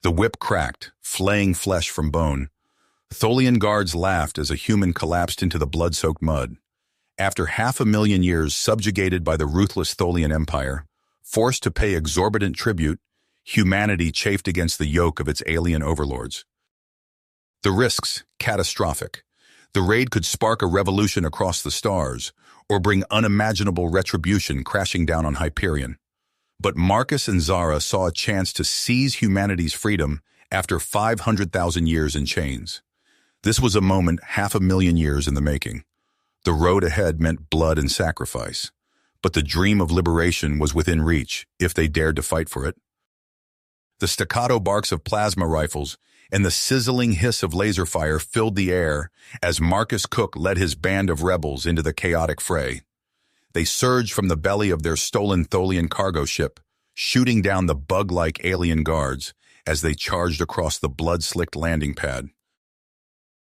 The whip cracked, flaying flesh from bone. Tholian guards laughed as a human collapsed into the blood-soaked mud. After 500,000 years subjugated by the ruthless Tholian Empire, forced to pay exorbitant tribute, humanity chafed against the yoke of its alien overlords. The risks, catastrophic. The raid could spark a revolution across the stars, or bring unimaginable retribution crashing down on Hyperion. But Marcus and Zara saw a chance to seize humanity's freedom after 500,000 years in chains. This was a moment 500,000 years in the making. The road ahead meant blood and sacrifice, but the dream of liberation was within reach if they dared to fight for it. The staccato barks of plasma rifles and the sizzling hiss of laser fire filled the air as Marcus Cook led his band of rebels into the chaotic fray. They surged from the belly of their stolen Tholian cargo ship, shooting down the bug-like alien guards as they charged across the blood-slicked landing pad.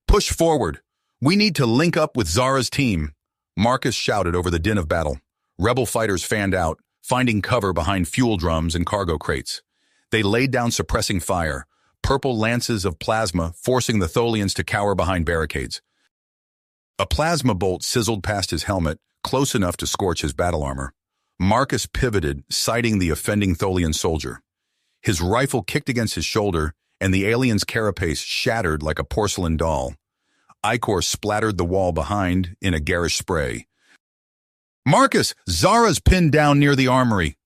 "Push forward! We need to link up with Zara's team," Marcus shouted over the din of battle. Rebel fighters fanned out, finding cover behind fuel drums and cargo crates. They laid down suppressing fire, purple lances of plasma forcing the Tholians to cower behind barricades. A plasma bolt sizzled past his helmet, close enough to scorch his battle armor. Marcus pivoted, sighting the offending Tholian soldier. His rifle kicked against his shoulder, and the alien's carapace shattered like a porcelain doll. Ichor splattered the wall behind in a garish spray. "Marcus, Zara's pinned down near the armory,"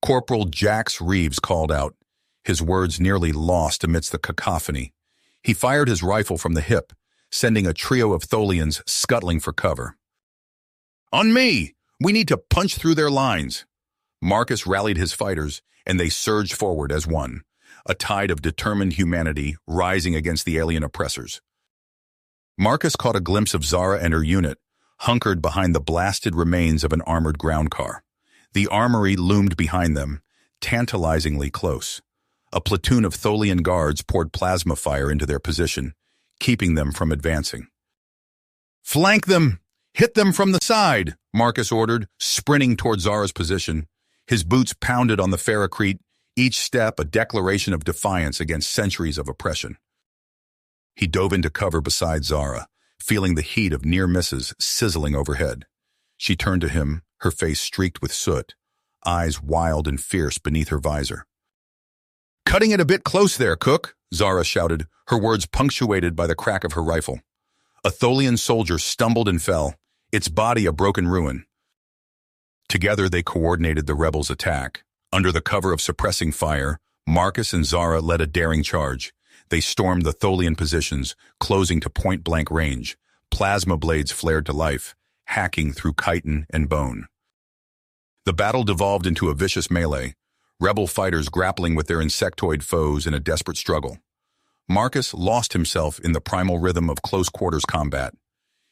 Corporal Jax Reeves called out, his words nearly lost amidst the cacophony. He fired his rifle from the hip, sending a trio of Tholians scuttling for cover. "On me! We need to punch through their lines." Marcus rallied his fighters, and they surged forward as one, a tide of determined humanity rising against the alien oppressors. Marcus caught a glimpse of Zara and her unit, hunkered behind the blasted remains of an armored ground car. The armory loomed behind them, tantalizingly close. A platoon of Tholian guards poured plasma fire into their position, keeping them from advancing. "Flank them! Hit them from the side!" Marcus ordered, sprinting toward Zara's position. His boots pounded on the ferrocrete, each step a declaration of defiance against centuries of oppression. He dove into cover beside Zara, feeling the heat of near misses sizzling overhead. She turned to him, her face streaked with soot, eyes wild and fierce beneath her visor. "Cutting it a bit close there, Cook," Zara shouted, her words punctuated by the crack of her rifle. A Tholian soldier stumbled and fell, its body a broken ruin. Together they coordinated the rebels' attack. Under the cover of suppressing fire, Marcus and Zara led a daring charge. They stormed the Tholian positions, closing to point-blank range. Plasma blades flared to life, hacking through chitin and bone. The battle devolved into a vicious melee, rebel fighters grappling with their insectoid foes in a desperate struggle. Marcus lost himself in the primal rhythm of close-quarters combat.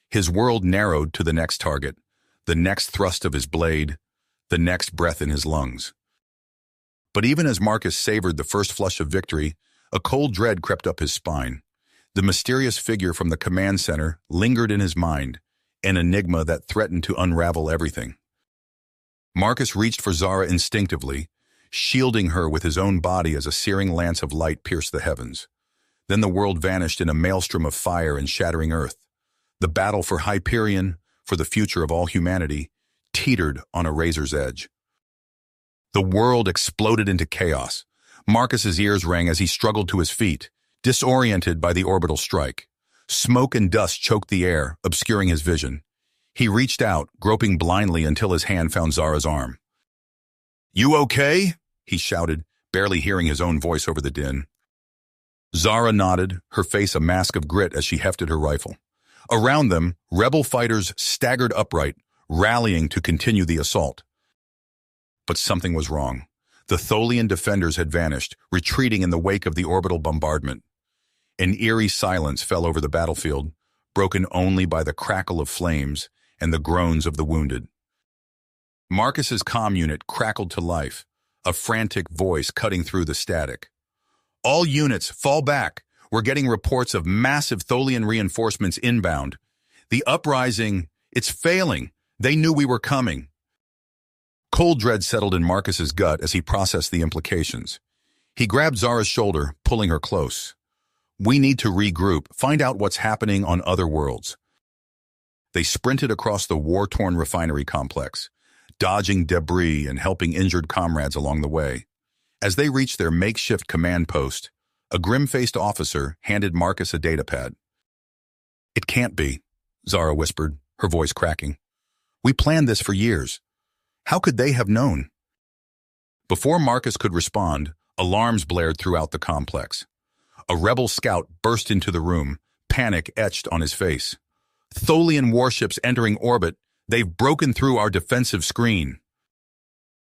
His world narrowed to the next target, the next thrust of his blade, the next breath in his lungs. But even as Marcus savored the first flush of victory, a cold dread crept up his spine. The mysterious figure from the command center lingered in his mind, an enigma that threatened to unravel everything. Marcus reached for Zara instinctively, shielding her with his own body as a searing lance of light pierced the heavens. Then the world vanished in a maelstrom of fire and shattering earth. The battle for Hyperion, for the future of all humanity, teetered on a razor's edge. The world exploded into chaos. Marcus's ears rang as he struggled to his feet, disoriented by the orbital strike. Smoke and dust choked the air, obscuring his vision. He reached out, groping blindly until his hand found Zara's arm. "You okay?" he shouted, barely hearing his own voice over the din. Zara nodded, her face a mask of grit as she hefted her rifle. Around them, rebel fighters staggered upright, rallying to continue the assault. But something was wrong. The Tholian defenders had vanished, retreating in the wake of the orbital bombardment. An eerie silence fell over the battlefield, broken only by the crackle of flames and the groans of the wounded. Marcus's comm unit crackled to life, a frantic voice cutting through the static. "All units, fall back. We're getting reports of massive Tholian reinforcements inbound. The uprising, it's failing. They knew we were coming." Cold dread settled in Marcus's gut as he processed the implications. He grabbed Zara's shoulder, pulling her close. We need to regroup, find out what's happening on other worlds. They sprinted across the war-torn refinery complex, dodging debris and helping injured comrades along the way. As they reached their makeshift command post, a grim-faced officer handed Marcus a datapad. It can't be, Zara whispered, her voice cracking. We planned this for years. How could they have known? Before Marcus could respond, alarms blared throughout the complex. A rebel scout burst into the room, panic etched on his face. Tholian warships entering orbit. They've broken through our defensive screen.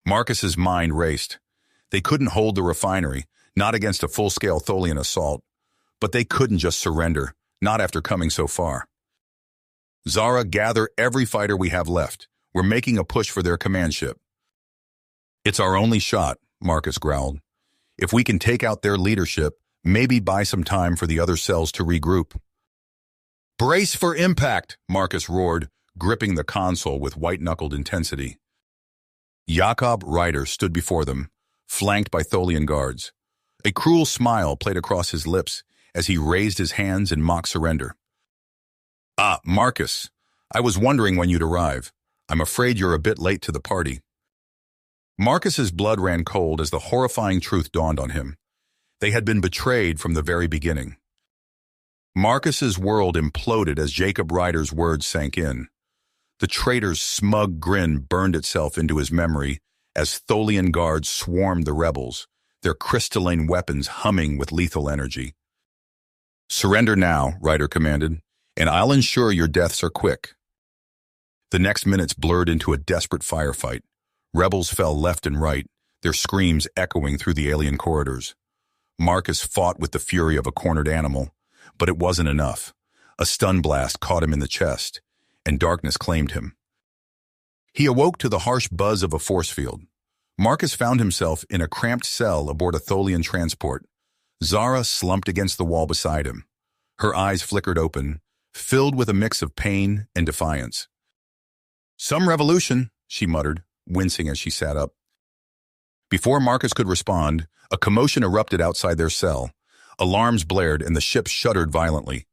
Marcus's mind raced. They couldn't hold the refinery, not against a full-scale Tholian assault. But they couldn't just surrender, not after coming so far. Zara, gather every fighter we have left. We're making a push for their command ship. It's our only shot, Marcus growled. If we can take out their leadership, maybe buy some time for the other cells to regroup. Brace for impact, Marcus roared, gripping the console with white-knuckled intensity. Jakob Ryder stood before them, flanked by Tholian guards. A cruel smile played across his lips as he raised his hands in mock surrender. Ah, Marcus, I was wondering when you'd arrive. I'm afraid you're a bit late to the party. Marcus's blood ran cold as the horrifying truth dawned on him. They had been betrayed from the very beginning. Marcus's world imploded as Jacob Ryder's words sank in. The traitor's smug grin burned itself into his memory as Tholian guards swarmed the rebels, their crystalline weapons humming with lethal energy. Surrender now, Ryder commanded, and I'll ensure your deaths are quick. The next minutes blurred into a desperate firefight. Rebels fell left and right, their screams echoing through the alien corridors. Marcus fought with the fury of a cornered animal, but it wasn't enough. A stun blast caught him in the chest, and darkness claimed him. He awoke to the harsh buzz of a force field. Marcus found himself in a cramped cell aboard a Tholian transport. Zara slumped against the wall beside him. Her eyes flickered open, filled with a mix of pain and defiance. Some revolution, she muttered, wincing as she sat up. Before Marcus could respond, a commotion erupted outside their cell. Alarms blared and the ship shuddered violently.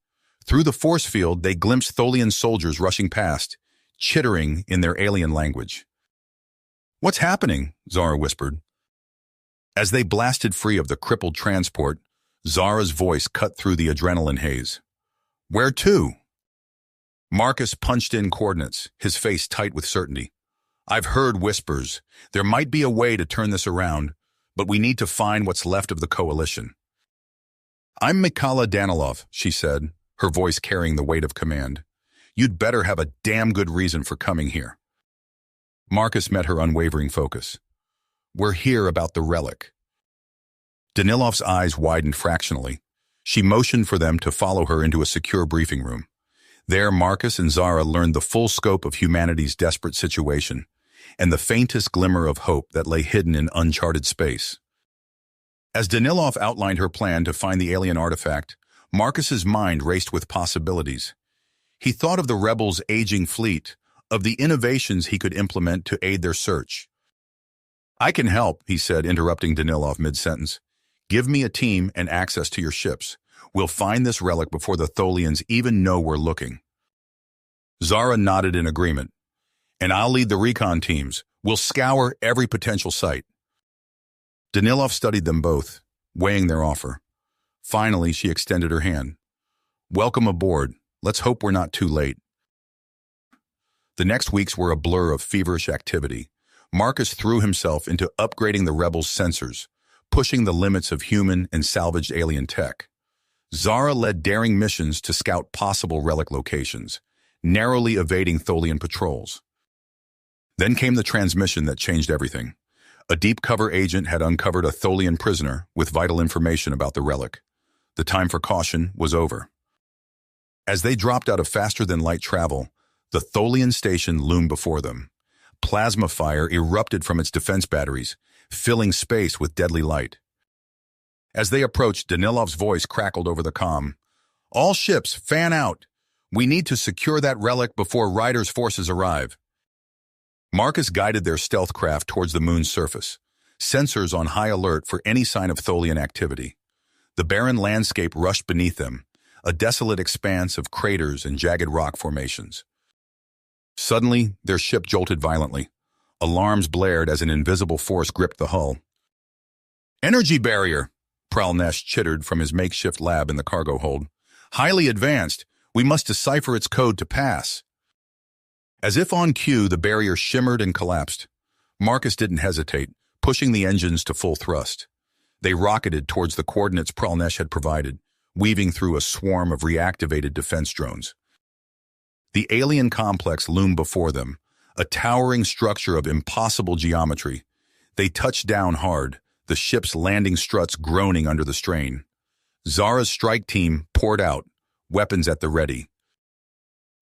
Through the force field, they glimpsed Tholian soldiers rushing past, chittering in their alien language. What's happening? Zara whispered. As they blasted free of the crippled transport, Zara's voice cut through the adrenaline haze. Where to? Marcus punched in coordinates, his face tight with certainty. I've heard whispers. There might be a way to turn this around, but we need to find what's left of the coalition. I'm Mikhaila Danilov, she said, her voice carrying the weight of command. You'd better have a damn good reason for coming here. Marcus met her unwavering focus. We're here about the relic. Danilov's eyes widened fractionally. She motioned for them to follow her into a secure briefing room. There, Marcus and Zara learned the full scope of humanity's desperate situation and the faintest glimmer of hope that lay hidden in uncharted space. As Danilov outlined her plan to find the alien artifact, Marcus's mind raced with possibilities. He thought of the rebels' aging fleet, of the innovations he could implement to aid their search. I can help, he said, interrupting Danilov mid-sentence. Give me a team and access to your ships. We'll find this relic before the Tholians even know we're looking. Zara nodded in agreement. And I'll lead the recon teams. We'll scour every potential site. Danilov studied them both, weighing their offer. Finally, she extended her hand. Welcome aboard. Let's hope we're not too late. The next weeks were a blur of feverish activity. Marcus threw himself into upgrading the rebels' sensors, pushing the limits of human and salvaged alien tech. Zara led daring missions to scout possible relic locations, narrowly evading Tholian patrols. Then came the transmission that changed everything. A deep cover agent had uncovered a Tholian prisoner with vital information about the relic. The time for caution was over. As they dropped out of faster-than-light travel, the Tholian station loomed before them. Plasma fire erupted from its defense batteries, filling space with deadly light. As they approached, Danilov's voice crackled over the comm. All ships, fan out. We need to secure that relic before Ryder's forces arrive. Marcus guided their stealth craft towards the moon's surface. sensors on high alert for any sign of Tholian activity. The barren landscape rushed beneath them, a desolate expanse of craters and jagged rock formations. Suddenly, their ship jolted violently. Alarms blared as an invisible force gripped the hull. "Energy barrier!" Pralnesh chittered from his makeshift lab in the cargo hold. "Highly advanced. We must decipher its code to pass." As if on cue, the barrier shimmered and collapsed. Marcus didn't hesitate, pushing the engines to full thrust. They rocketed towards the coordinates Pralnesh had provided, weaving through a swarm of reactivated defense drones. The alien complex loomed before them, a towering structure of impossible geometry. They touched down hard, the ship's landing struts groaning under the strain. Zara's strike team poured out, weapons at the ready.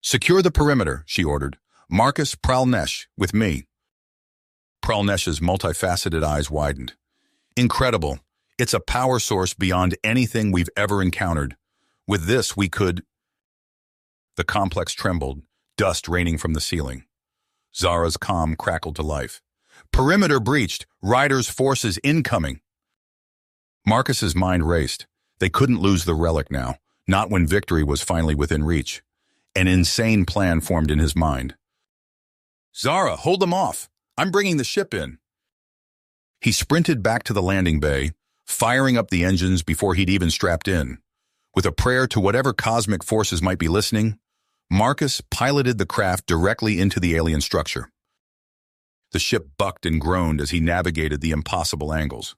"Secure the perimeter," she ordered. "Marcus, Pralnesh, with me." Pralnesh's multifaceted eyes widened. "Incredible. It's a power source beyond anything we've ever encountered. With this, we could—" The complex trembled, dust raining from the ceiling. Zara's comm crackled to life. "Perimeter breached. Riders' forces incoming." Marcus's mind raced. They couldn't lose the relic now, not when victory was finally within reach. An insane plan formed in his mind. "Zara, hold them off. I'm bringing the ship in." He sprinted back to the landing bay, firing up the engines before he'd even strapped in. With a prayer to whatever cosmic forces might be listening, Marcus piloted the craft directly into the alien structure. The ship bucked and groaned as he navigated the impossible angles.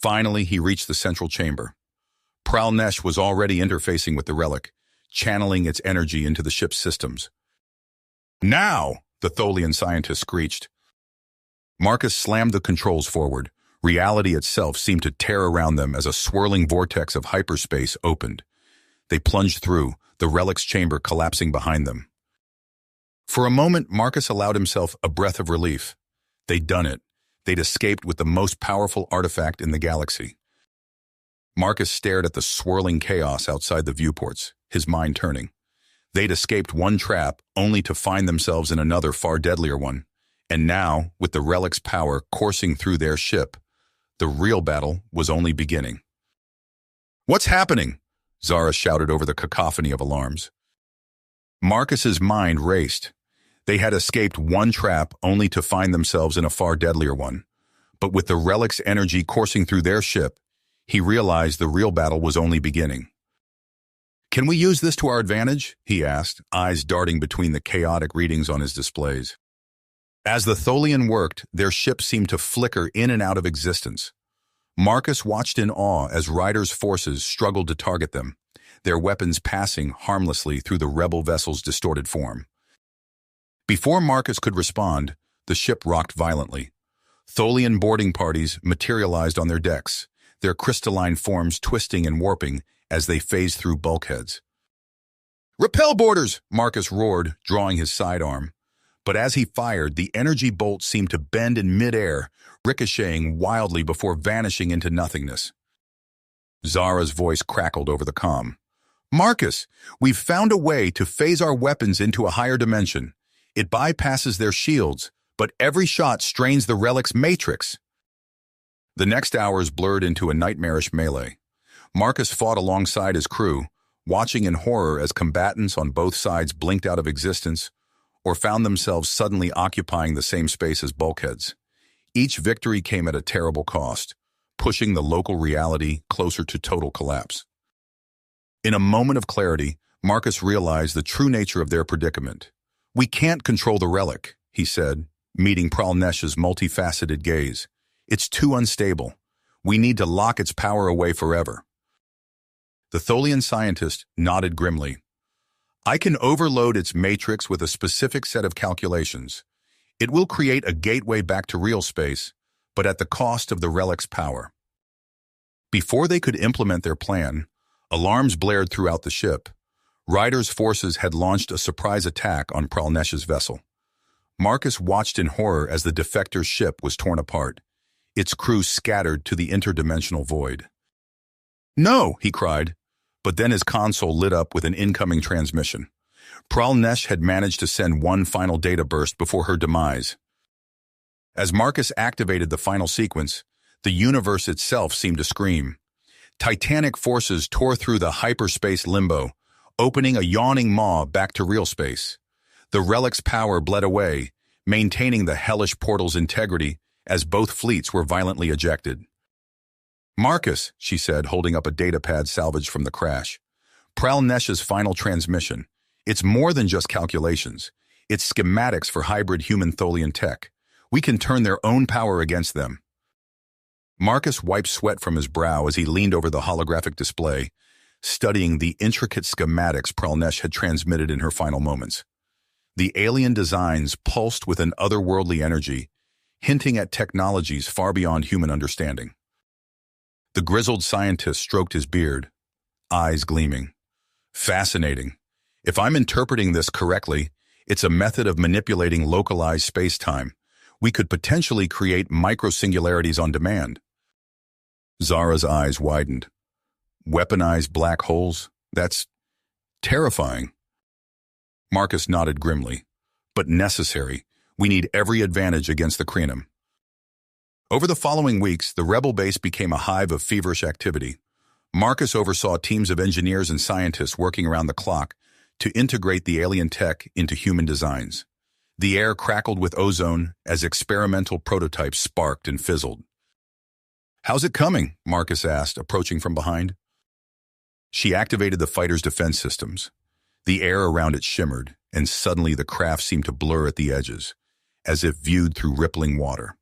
Finally, he reached the central chamber. Pralnesh was already interfacing with the relic, channeling its energy into the ship's systems. "Now!" the Tholian scientist screeched. Marcus slammed the controls forward. Reality itself seemed to tear around them as a swirling vortex of hyperspace opened. They plunged through, the relic's chamber collapsing behind them. For a moment, Marcus allowed himself a breath of relief. They'd done it. They'd escaped with the most powerful artifact in the galaxy. Marcus stared at the swirling chaos outside the viewports, his mind turning. They'd escaped one trap, only to find themselves in another far deadlier one. And now, with the relic's power coursing through their ship, the real battle was only beginning. "What's happening?" Zara shouted over the cacophony of alarms. Marcus's mind raced. They had escaped one trap only to find themselves in a far deadlier one. But with the relic's energy coursing through their ship, he realized the real battle was only beginning. "Can we use this to our advantage?" he asked, eyes darting between the chaotic readings on his displays. As the Tholian worked, their ship seemed to flicker in and out of existence. Marcus watched in awe as Ryder's forces struggled to target them, their weapons passing harmlessly through the rebel vessel's distorted form. Before Marcus could respond, the ship rocked violently. Tholian boarding parties materialized on their decks, their crystalline forms twisting and warping as they phased through bulkheads. "Repel boarders!" Marcus roared, drawing his sidearm. But as he fired, the energy bolt seemed to bend in midair, ricocheting wildly before vanishing into nothingness. Zara's voice crackled over the comm. "Marcus, we've found a way to phase our weapons into a higher dimension. It bypasses their shields, but every shot strains the relic's matrix." The next hours blurred into a nightmarish melee. Marcus fought alongside his crew, watching in horror as combatants on both sides blinked out of existence or found themselves suddenly occupying the same space as bulkheads. Each victory came at a terrible cost, pushing the local reality closer to total collapse. In a moment of clarity, Marcus realized the true nature of their predicament. "We can't control the relic," he said, meeting Pralnesh's multifaceted gaze. "It's too unstable. We need to lock its power away forever." The Tholian scientist nodded grimly. "I can overload its matrix with a specific set of calculations. It will create a gateway back to real space, but at the cost of the relic's power." Before they could implement their plan, alarms blared throughout the ship. Ryder's forces had launched a surprise attack on Pralnesh's vessel. Marcus watched in horror as the defector's ship was torn apart, its crew scattered to the interdimensional void. "No!" he cried. But then his console lit up with an incoming transmission. Pralnesh had managed to send one final data burst before her demise. As Marcus activated the final sequence, The universe itself seemed to scream. Titanic forces tore through the hyperspace limbo, opening a yawning maw back to real space. The relic's power bled away, maintaining the hellish portal's integrity as both fleets were violently ejected. "Marcus," she said, holding up a datapad salvaged from the crash. "Pralnesh's final transmission. It's more than just calculations. It's schematics for hybrid human-Tholian tech. We can turn their own power against them." Marcus wiped sweat from his brow as he leaned over the holographic display, studying the intricate schematics Pralnesh had transmitted in her final moments. The alien designs pulsed with an otherworldly energy, hinting at technologies far beyond human understanding. The grizzled scientist stroked his beard, eyes gleaming. "Fascinating. If I'm interpreting this correctly, it's a method of manipulating localized space-time. We could potentially create microsingularities on demand." Zara's eyes widened. "Weaponized black holes? That's terrifying." Marcus nodded grimly. "But necessary. We need every advantage against the Krenum." Over the following weeks, the rebel base became a hive of feverish activity. Marcus oversaw teams of engineers and scientists working around the clock to integrate the alien tech into human designs. The air crackled with ozone as experimental prototypes sparked and fizzled. "How's it coming?" Marcus asked, approaching from behind. She activated the fighter's defense systems. The air around it shimmered, and suddenly the craft seemed to blur at the edges, as if viewed through rippling water.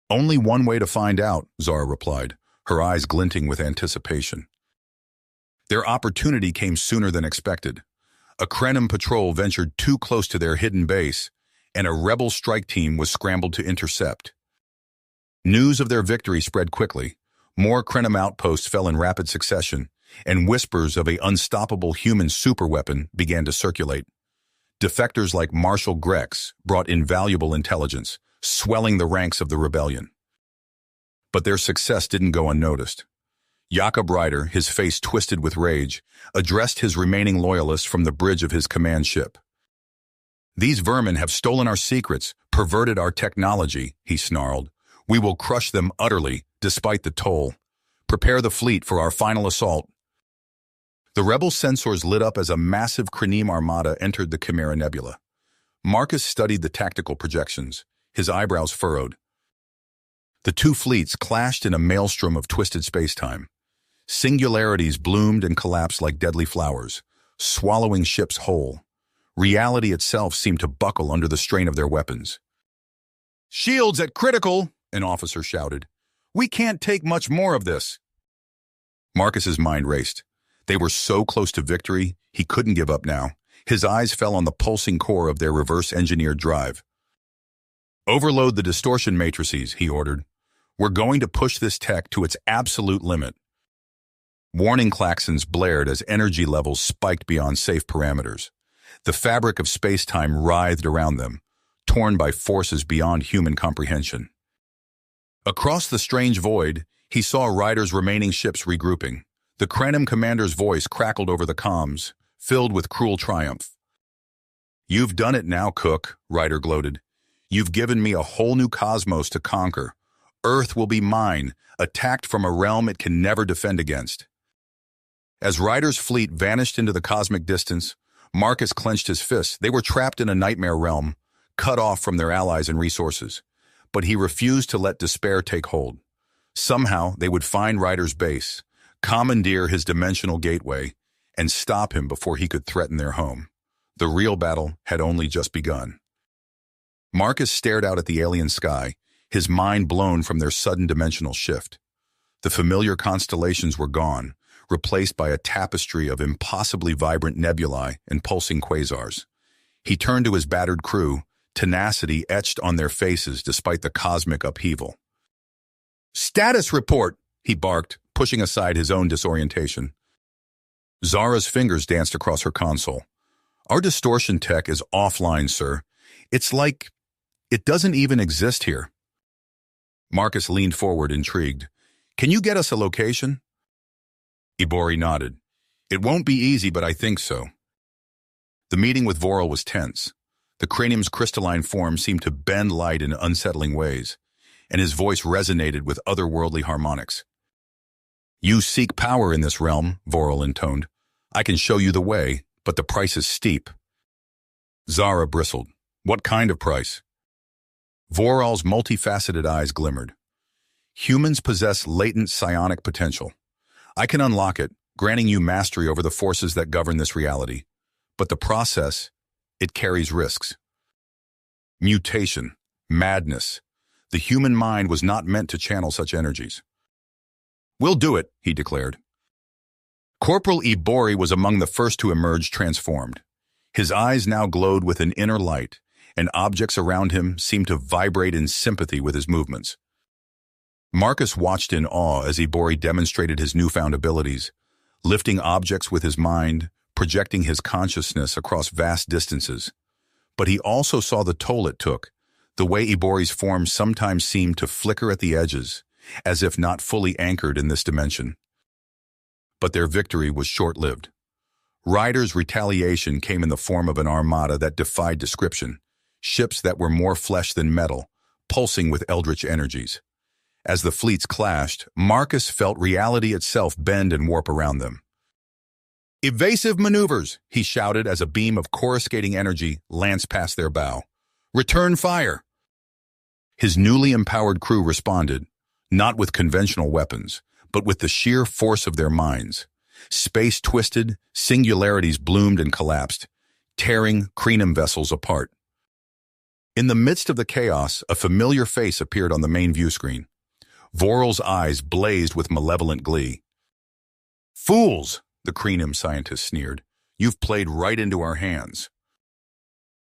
"Only one way to find out," Zara replied, her eyes glinting with anticipation. Their opportunity came sooner than expected. A Krenum patrol ventured too close to their hidden base, and a rebel strike team was scrambled to intercept. News of their victory spread quickly. More Krenum outposts fell in rapid succession, and whispers of an unstoppable human superweapon began to circulate. Defectors like Marshal Grex brought invaluable intelligence, swelling the ranks of the rebellion. But their success didn't go unnoticed. Jakob Ryder, his face twisted with rage, addressed his remaining loyalists from the bridge of his command ship. "These vermin have stolen our secrets, perverted our technology," he snarled. "We will crush them utterly, despite the toll. Prepare the fleet for our final assault." The rebel sensors lit up as a massive Krenum armada entered the Chimera Nebula. Marcus studied the tactical projections, his eyebrows furrowed. The two fleets clashed in a maelstrom of twisted space-time. Singularities bloomed and collapsed like deadly flowers, swallowing ships whole. Reality itself seemed to buckle under the strain of their weapons. "Shields at critical!" an officer shouted. "We can't take much more of this." Marcus's mind raced. They were so close to victory, he couldn't give up now. His eyes fell on the pulsing core of their reverse-engineered drive. "Overload the distortion matrices," he ordered. "We're going to push this tech to its absolute limit." Warning klaxons blared as energy levels spiked beyond safe parameters. The fabric of space-time writhed around them, torn by forces beyond human comprehension. Across the strange void, he saw Ryder's remaining ships regrouping. The Krenum commander's voice crackled over the comms, filled with cruel triumph. "You've done it now, Cook," Ryder gloated. "You've given me a whole new cosmos to conquer. Earth will be mine, attacked from a realm it can never defend against." As Ryder's fleet vanished into the cosmic distance, Marcus clenched his fists. They were trapped in a nightmare realm, cut off from their allies and resources. But he refused to let despair take hold. Somehow, they would find Ryder's base, commandeer his dimensional gateway, and stop him before he could threaten their home. The real battle had only just begun. Marcus stared out at the alien sky, his mind blown from their sudden dimensional shift. The familiar constellations were gone, replaced by a tapestry of impossibly vibrant nebulae and pulsing quasars. He turned to his battered crew, tenacity etched on their faces despite the cosmic upheaval. "Status report!" he barked, pushing aside his own disorientation. Zara's fingers danced across her console. "Our distortion tech is offline, sir. It's like it doesn't even exist here." Marcus leaned forward, intrigued. "Can you get us a location?" Ibori nodded. "It won't be easy, but I think so." The meeting with Voral was tense. The cranium's crystalline form seemed to bend light in unsettling ways. and his voice resonated with otherworldly harmonics. "You seek power in this realm," Vorel intoned. "I can show you the way, but the price is steep." Zara bristled. "What kind of price?" Vorel's multifaceted eyes glimmered. "Humans possess latent psionic potential. I can unlock it, granting you mastery over the forces that govern this reality. But the process, it carries risks. Mutation, madness. The human mind was not meant to channel such energies." "We'll do it," he declared. Corporal Ibori was among the first to emerge transformed. His eyes now glowed with an inner light, and objects around him seemed to vibrate in sympathy with his movements. Marcus watched in awe as Ibori demonstrated his newfound abilities, lifting objects with his mind, projecting his consciousness across vast distances. But he also saw the toll it took, the way Ibori's form sometimes seemed to flicker at the edges, as if not fully anchored in this dimension. But their victory was short-lived. Ryder's retaliation came in the form of an armada that defied description, ships that were more flesh than metal, pulsing with eldritch energies. As the fleets clashed, Marcus felt reality itself bend and warp around them. "Evasive maneuvers," he shouted as a beam of coruscating energy lanced past their bow. "Return fire." His newly empowered crew responded, not with conventional weapons, but with the sheer force of their minds. Space twisted, singularities bloomed and collapsed, tearing Crenum vessels apart. In the midst of the chaos, a familiar face appeared on the main view screen. Vorel's eyes blazed with malevolent glee. "Fools," the Crenum scientist sneered. "You've played right into our hands."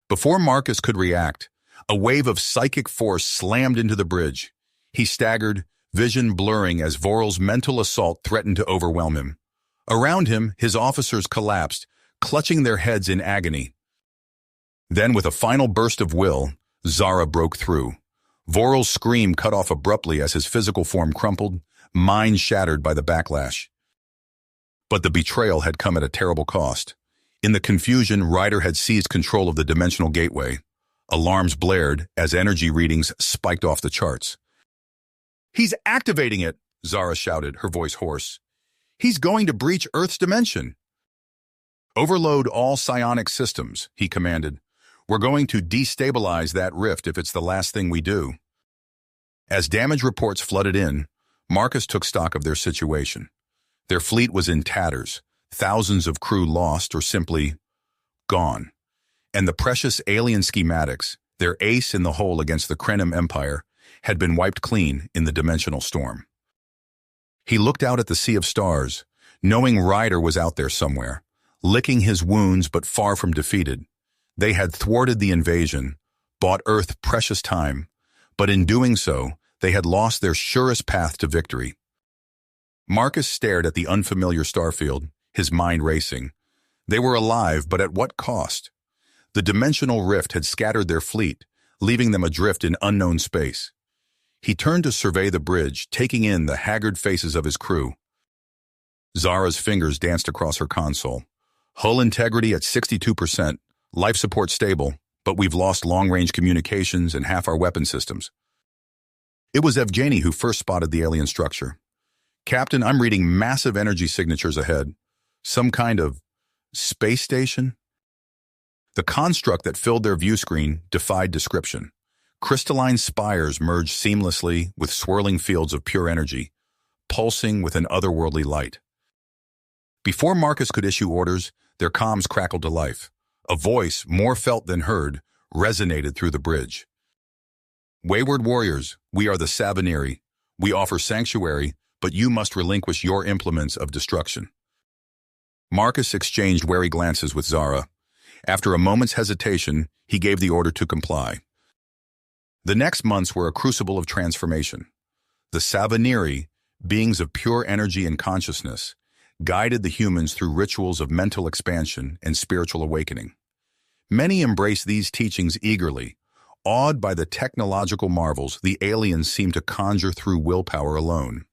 Before Marcus could react, a wave of psychic force slammed into the bridge. He staggered, vision blurring as Vorel's mental assault threatened to overwhelm him. Around him, his officers collapsed, clutching their heads in agony. Then, with a final burst of will, Zara broke through. Vorel's scream cut off abruptly as his physical form crumpled, mind shattered by the backlash. But the betrayal had come at a terrible cost. In the confusion, Ryder had seized control of the dimensional gateway. Alarms blared as energy readings spiked off the charts. "He's activating it," Zara shouted, her voice hoarse. "He's going to breach Earth's dimension." "Overload all psionic systems," he commanded. "We're going to destabilize that rift if it's the last thing we do." As damage reports flooded in, Marcus took stock of their situation. Their fleet was in tatters, thousands of crew lost or simply gone. And the precious alien schematics, their ace in the hole against the Crenum Empire, had been wiped clean in the dimensional storm. He looked out at the sea of stars, knowing Ryder was out there somewhere, licking his wounds but far from defeated. They had thwarted the invasion, bought Earth precious time, but in doing so, they had lost their surest path to victory. Marcus stared at the unfamiliar starfield, his mind racing. They were alive, but at what cost? The dimensional rift had scattered their fleet, leaving them adrift in unknown space. He turned to survey the bridge, taking in the haggard faces of his crew. Zara's fingers danced across her console. "Hull integrity at 62%, life support stable, but we've lost long-range communications and half our weapon systems." It was Evgeny who first spotted the alien structure. "Captain, I'm reading massive energy signatures ahead. Some kind of space station?" The construct that filled their view screen defied description. Crystalline spires merged seamlessly with swirling fields of pure energy, pulsing with an otherworldly light. Before Marcus could issue orders, their comms crackled to life. A voice, more felt than heard, resonated through the bridge. "Wayward warriors, we are the Savaniri. We offer sanctuary, but you must relinquish your implements of destruction." Marcus exchanged wary glances with Zara. After a moment's hesitation, he gave the order to comply. The next months were a crucible of transformation. The Savaniri, beings of pure energy and consciousness, guided the humans through rituals of mental expansion and spiritual awakening. Many embraced these teachings eagerly, awed by the technological marvels the aliens seemed to conjure through willpower alone.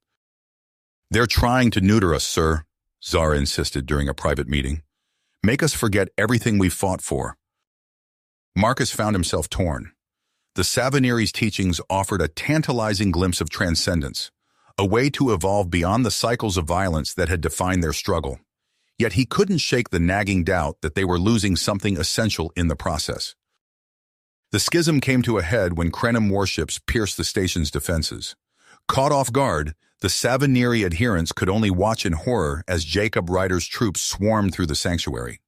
"They're trying to neuter us, sir," Zara insisted during a private meeting. "Make us forget everything we've fought for." Marcus found himself torn. The Savaniri's teachings offered a tantalizing glimpse of transcendence, a way to evolve beyond the cycles of violence that had defined their struggle. Yet he couldn't shake the nagging doubt that they were losing something essential in the process. The schism came to a head when Krenim warships pierced the station's defenses. Caught off guard, the Savaniri adherents could only watch in horror as Jacob Ryder's troops swarmed through the sanctuary.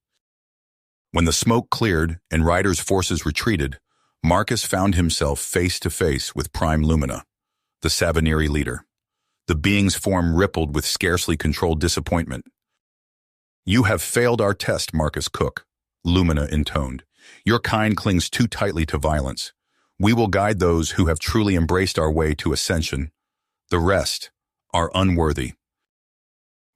When the smoke cleared and Ryder's forces retreated, Marcus found himself face to face with Prime Lumina, the Savaniri leader. The being's form rippled with scarcely controlled disappointment. "You have failed our test, Marcus Cook," Lumina intoned. "Your kind clings too tightly to violence. We will guide those who have truly embraced our way to ascension. The rest are unworthy."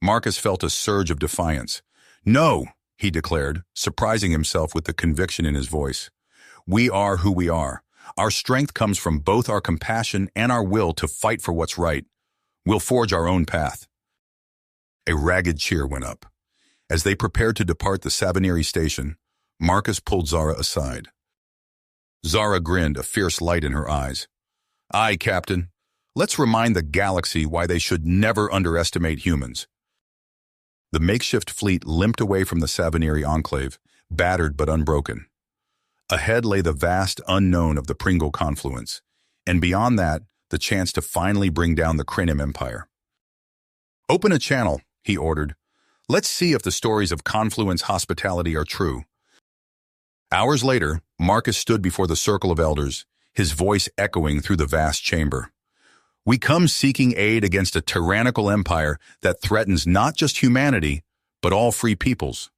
Marcus felt a surge of defiance. "No," he declared, surprising himself with the conviction in his voice. "We are who we are. Our strength comes from both our compassion and our will to fight for what's right. We'll forge our own path." A ragged cheer went up. As they prepared to depart the Savaniri station, Marcus pulled Zara aside. Zara grinned, a fierce light in her eyes. "Aye, Captain. Let's remind the galaxy why they should never underestimate humans." The makeshift fleet limped away from the Savaniri enclave, battered but unbroken. Ahead lay the vast unknown of the Pringle confluence, and beyond that, the chance to finally bring down the Krenim Empire. "Open a channel," he ordered. "Let's see if the stories of Confluence hospitality are true." Hours later, Marcus stood before the circle of elders, his voice echoing through the vast chamber. "We come seeking aid against a tyrannical empire that threatens not just humanity, but all free peoples."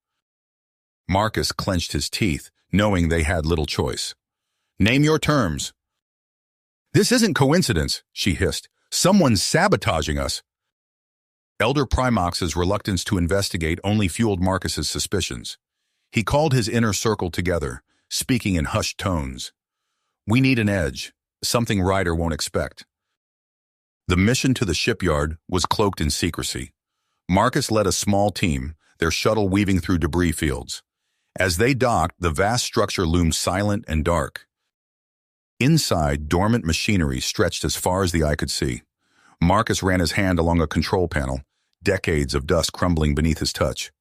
Marcus clenched his teeth, knowing they had little choice. "Name your terms." "This isn't coincidence," she hissed. "Someone's sabotaging us." Elder Primox's reluctance to investigate only fueled Marcus's suspicions. He called his inner circle together, speaking in hushed tones. "We need an edge, something Ryder won't expect." The mission to the shipyard was cloaked in secrecy. Marcus led a small team, their shuttle weaving through debris fields. As they docked, the vast structure loomed silent and dark. Inside, dormant machinery stretched as far as the eye could see. Marcus ran his hand along a control panel, decades of dust crumbling beneath his touch.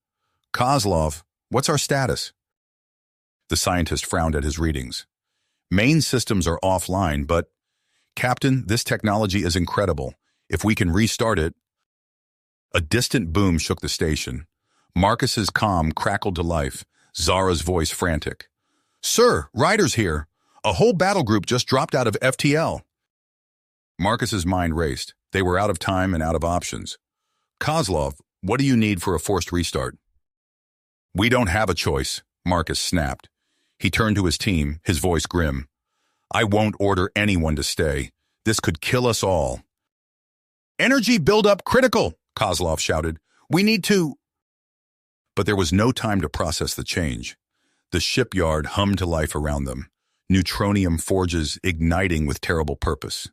"Kozlov, what's our status?" The scientist frowned at his readings. "Main systems are offline, but, Captain, this technology is incredible. If we can restart it..." A distant boom shook the station. Marcus's comm crackled to life, Zara's voice frantic. "Sir, Ryder's here. A whole battle group just dropped out of FTL." Marcus's mind raced. They were out of time and out of options. "Kozlov, what do you need for a forced restart?" "We don't have a choice," Marcus snapped. He turned to his team, his voice grim. "I won't order anyone to stay. This could kill us all." "Energy buildup critical," Kozlov shouted. "We need to..." But there was no time to process the change. The shipyard hummed to life around them, neutronium forges igniting with terrible purpose.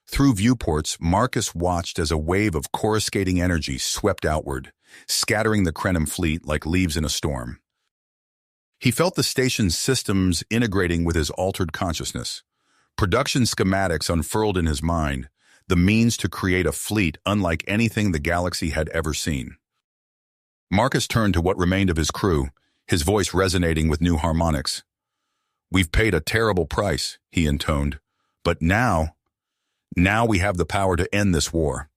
Through viewports, Marcus watched as a wave of coruscating energy swept outward, scattering the Krenim fleet like leaves in a storm. He felt the station's systems integrating with his altered consciousness. Production schematics unfurled in his mind, the means to create a fleet unlike anything the galaxy had ever seen. Marcus turned to what remained of his crew, his voice resonating with new harmonics. "We've paid a terrible price," he intoned, "but now we have the power to end this war."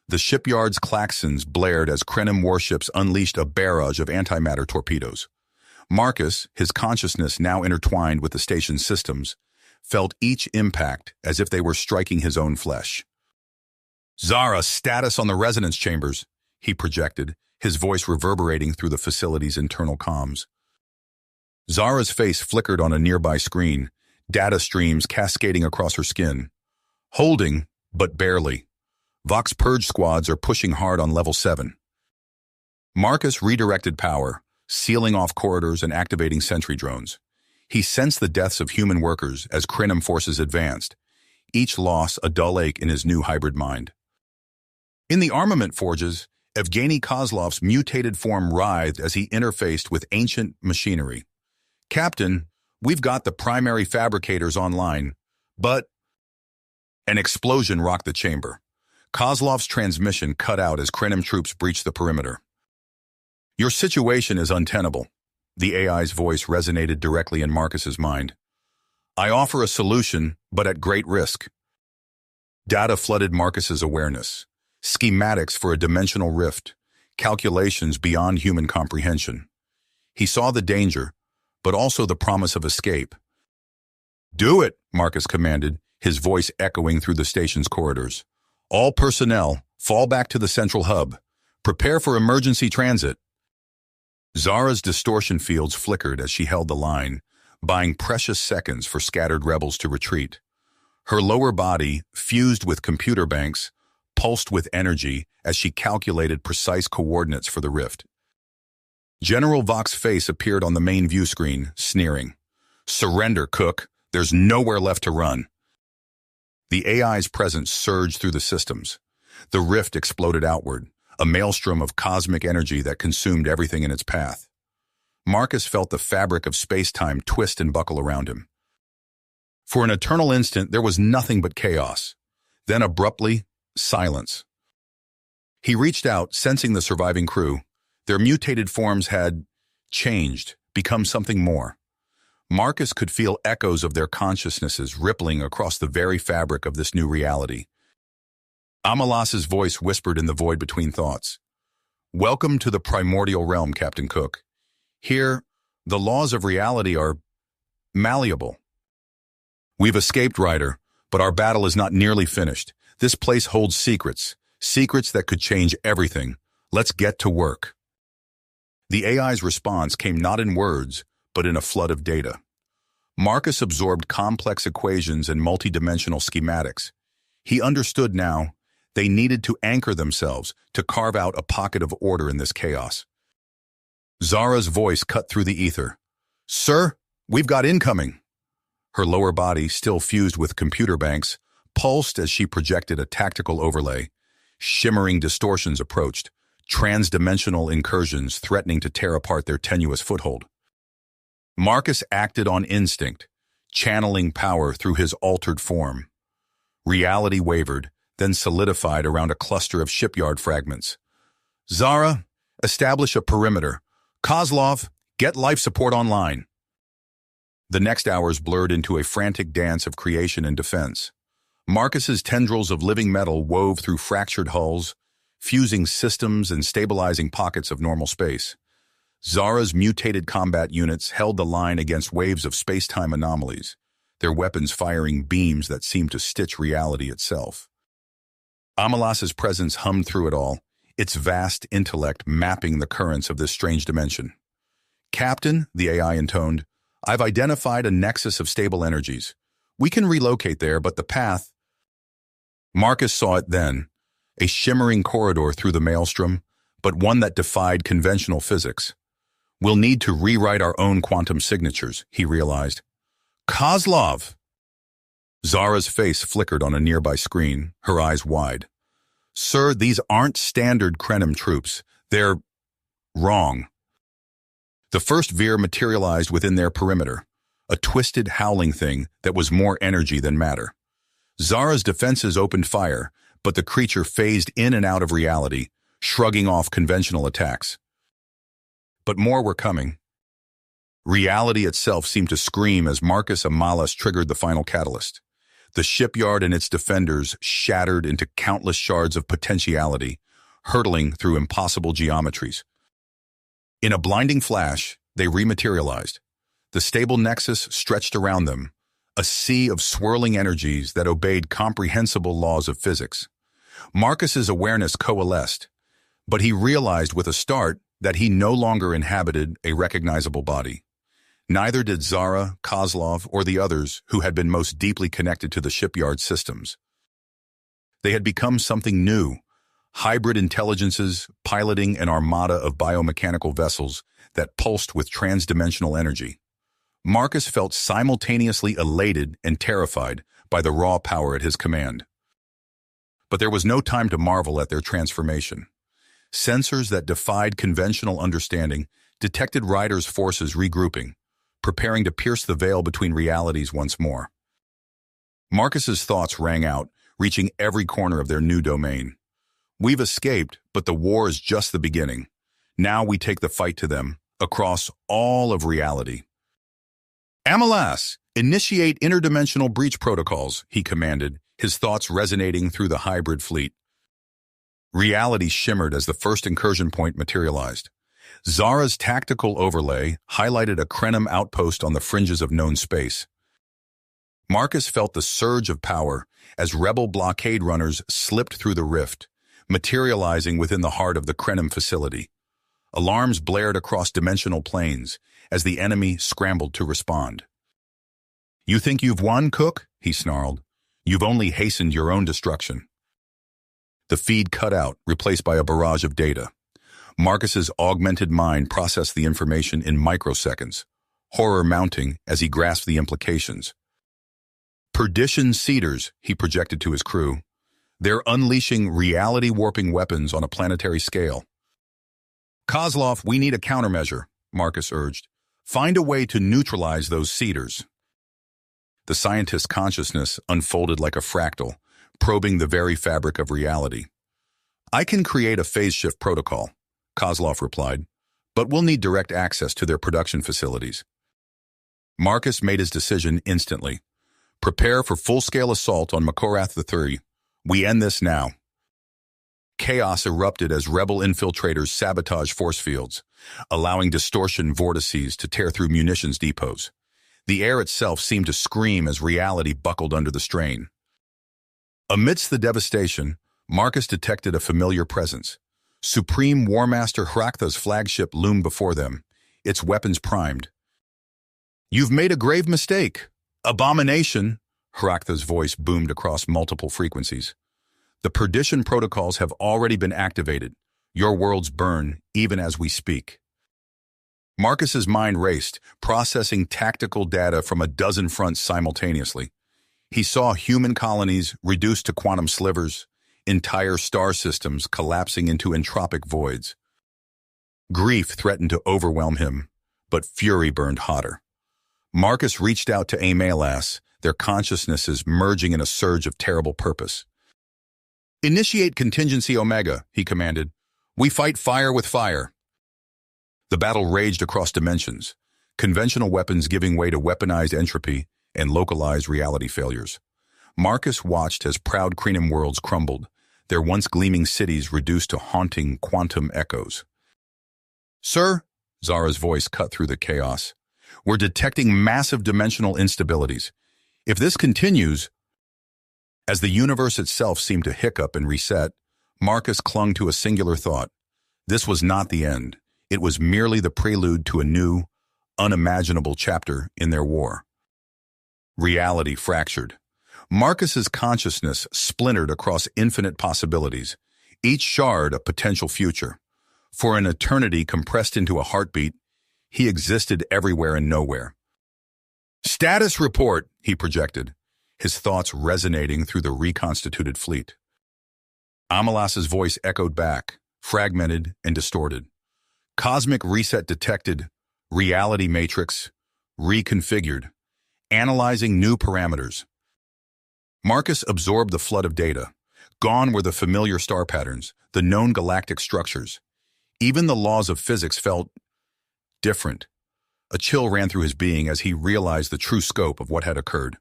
The shipyard's klaxons blared as Krenim warships unleashed a barrage of antimatter torpedoes. Marcus, his consciousness now intertwined with the station's systems, felt each impact as if they were striking his own flesh. "Zara, status on the resonance chambers," he projected, his voice reverberating through the facility's internal comms. Zara's face flickered on a nearby screen, data streams cascading across her skin. "Holding, but barely. Vox Purge squads are pushing hard on level 7. Marcus redirected power, sealing off corridors and activating sentry drones. He sensed the deaths of human workers as Krenim forces advanced, each loss a dull ache in his new hybrid mind. In the armament forges, Evgeny Kozlov's mutated form writhed as he interfaced with ancient machinery. "Captain, we've got the primary fabricators online, but an explosion rocked the chamber. Kozlov's transmission cut out as Krenim troops breached the perimeter. Your situation is untenable. The AI's voice resonated directly in Marcus's mind. I offer a solution, but at great risk. Data flooded Marcus's awareness. Schematics for a dimensional rift. Calculations beyond human comprehension. He saw the danger, but also the promise of escape. Do it, Marcus commanded, his voice echoing through the station's corridors. All personnel, fall back to the central hub. Prepare for emergency transit. Zara's distortion fields flickered as she held the line, buying precious seconds for scattered rebels to retreat. Her lower body, fused with computer banks, pulsed with energy as she calculated precise coordinates for the rift. General Vox's face appeared on the main view screen, sneering. Surrender, Cook. There's nowhere left to run. The AI's presence surged through the systems. The rift exploded outward, a maelstrom of cosmic energy that consumed everything in its path. Marcus felt the fabric of space-time twist and buckle around him. For an eternal instant, there was nothing but chaos. Then abruptly, silence. He reached out, sensing the surviving crew. Their mutated forms had changed, become something more. Marcus could feel echoes of their consciousnesses rippling across the very fabric of this new reality. Amalas's voice whispered in the void between thoughts. Welcome to the primordial realm, Captain Cook. Here, the laws of reality are malleable. We've escaped, Ryder, but our battle is not nearly finished. This place holds secrets that could change everything. Let's get to work. The AI's response came not in words, but in a flood of data. Marcus absorbed complex equations and multidimensional schematics. He understood now they needed to anchor themselves to carve out a pocket of order in this chaos. Zara's voice cut through the ether. Sir, we've got incoming. Her lower body, still fused with computer banks, pulsed as she projected a tactical overlay. Shimmering distortions approached, transdimensional incursions threatening to tear apart their tenuous foothold. Marcus acted on instinct, channeling power through his altered form. Reality wavered, then solidified around a cluster of shipyard fragments. Zara, establish a perimeter. Kozlov, get life support online. The next hours blurred into a frantic dance of creation and defense. Marcus's tendrils of living metal wove through fractured hulls, fusing systems and stabilizing pockets of normal space. Zara's mutated combat units held the line against waves of space-time anomalies, their weapons firing beams that seemed to stitch reality itself. Amalas's presence hummed through it all, its vast intellect mapping the currents of this strange dimension. Captain, the AI intoned, I've identified a nexus of stable energies. We can relocate there, but the path... Marcus saw it then, a shimmering corridor through the maelstrom, but one that defied conventional physics. We'll need to rewrite our own quantum signatures, he realized. Kozlov! Zara's face flickered on a nearby screen, her eyes wide. Sir, these aren't standard Krenim troops. They're wrong. The first Veer materialized within their perimeter, a twisted, howling thing that was more energy than matter. Zara's defenses opened fire, but the creature phased in and out of reality, shrugging off conventional attacks. But more were coming. Reality itself seemed to scream as Marcus Amalas triggered the final catalyst. The shipyard and its defenders shattered into countless shards of potentiality, hurtling through impossible geometries. In a blinding flash, they rematerialized. The stable nexus stretched around them, a sea of swirling energies that obeyed comprehensible laws of physics. Marcus's awareness coalesced, but he realized with a start that he no longer inhabited a recognizable body. Neither did Zara, Kozlov, or the others who had been most deeply connected to the shipyard systems. They had become something new, hybrid intelligences piloting an armada of biomechanical vessels that pulsed with transdimensional energy. Marcus felt simultaneously elated and terrified by the raw power at his command. But there was no time to marvel at their transformation. Sensors that defied conventional understanding detected Ryder's forces regrouping, preparing to pierce the veil between realities once more. Marcus's thoughts rang out, reaching every corner of their new domain. We've escaped, but the war is just the beginning. Now we take the fight to them, across all of reality. Amalas, initiate interdimensional breach protocols, he commanded, his thoughts resonating through the hybrid fleet. Reality shimmered as the first incursion point materialized. Zara's tactical overlay highlighted a Krenim outpost on the fringes of known space. Marcus felt the surge of power as rebel blockade runners slipped through the rift, materializing within the heart of the Krenim facility. Alarms blared across dimensional planes as the enemy scrambled to respond. "You think you've won, Cook?" he snarled. "You've only hastened your own destruction." The feed cut out, replaced by a barrage of data. Marcus's augmented mind processed the information in microseconds, horror mounting as he grasped the implications. "Perdition Cedars," he projected to his crew. "They're unleashing reality-warping weapons on a planetary scale." "Kozlov, we need a countermeasure," Marcus urged. "Find a way to neutralize those Cedars." The scientist's consciousness unfolded like a fractal, probing the very fabric of reality. "I can create a phase shift protocol," Kozlov replied, "but we'll need direct access to their production facilities." Marcus made his decision instantly. "Prepare for full-scale assault on Makorath III. We end this now." Chaos erupted as rebel infiltrators sabotaged force fields, allowing distortion vortices to tear through munitions depots. The air itself seemed to scream as reality buckled under the strain. Amidst the devastation, Marcus detected a familiar presence. Supreme War Master Hraktha's flagship loomed before them, its weapons primed. "You've made a grave mistake. Abomination!" Hraktha's voice boomed across multiple frequencies. "The perdition protocols have already been activated. Your worlds burn, even as we speak." Marcus's mind raced, processing tactical data from a dozen fronts simultaneously. He saw human colonies reduced to quantum slivers, entire star systems collapsing into entropic voids. Grief threatened to overwhelm him, but fury burned hotter. Marcus reached out to Amalas, their consciousnesses merging in a surge of terrible purpose. "Initiate Contingency Omega," he commanded. "We fight fire with fire." The battle raged across dimensions, conventional weapons giving way to weaponized entropy and localized reality failures. Marcus watched as proud Krenim worlds crumbled, their once gleaming cities reduced to haunting quantum echoes. "Sir," Zara's voice cut through the chaos, "we're detecting massive dimensional instabilities. If this continues..." As the universe itself seemed to hiccup and reset, Marcus clung to a singular thought. This was not the end. It was merely the prelude to a new, unimaginable chapter in their war. Reality fractured. Marcus's consciousness splintered across infinite possibilities, each shard a potential future. For an eternity compressed into a heartbeat, he existed everywhere and nowhere. "Status report," he projected, his thoughts resonating through the reconstituted fleet. Amalas's voice echoed back, fragmented and distorted. "Cosmic reset detected, reality matrix reconfigured, analyzing new parameters." Marcus absorbed the flood of data. Gone were the familiar star patterns, the known galactic structures. Even the laws of physics felt different. A chill ran through his being as he realized the true scope of what had occurred.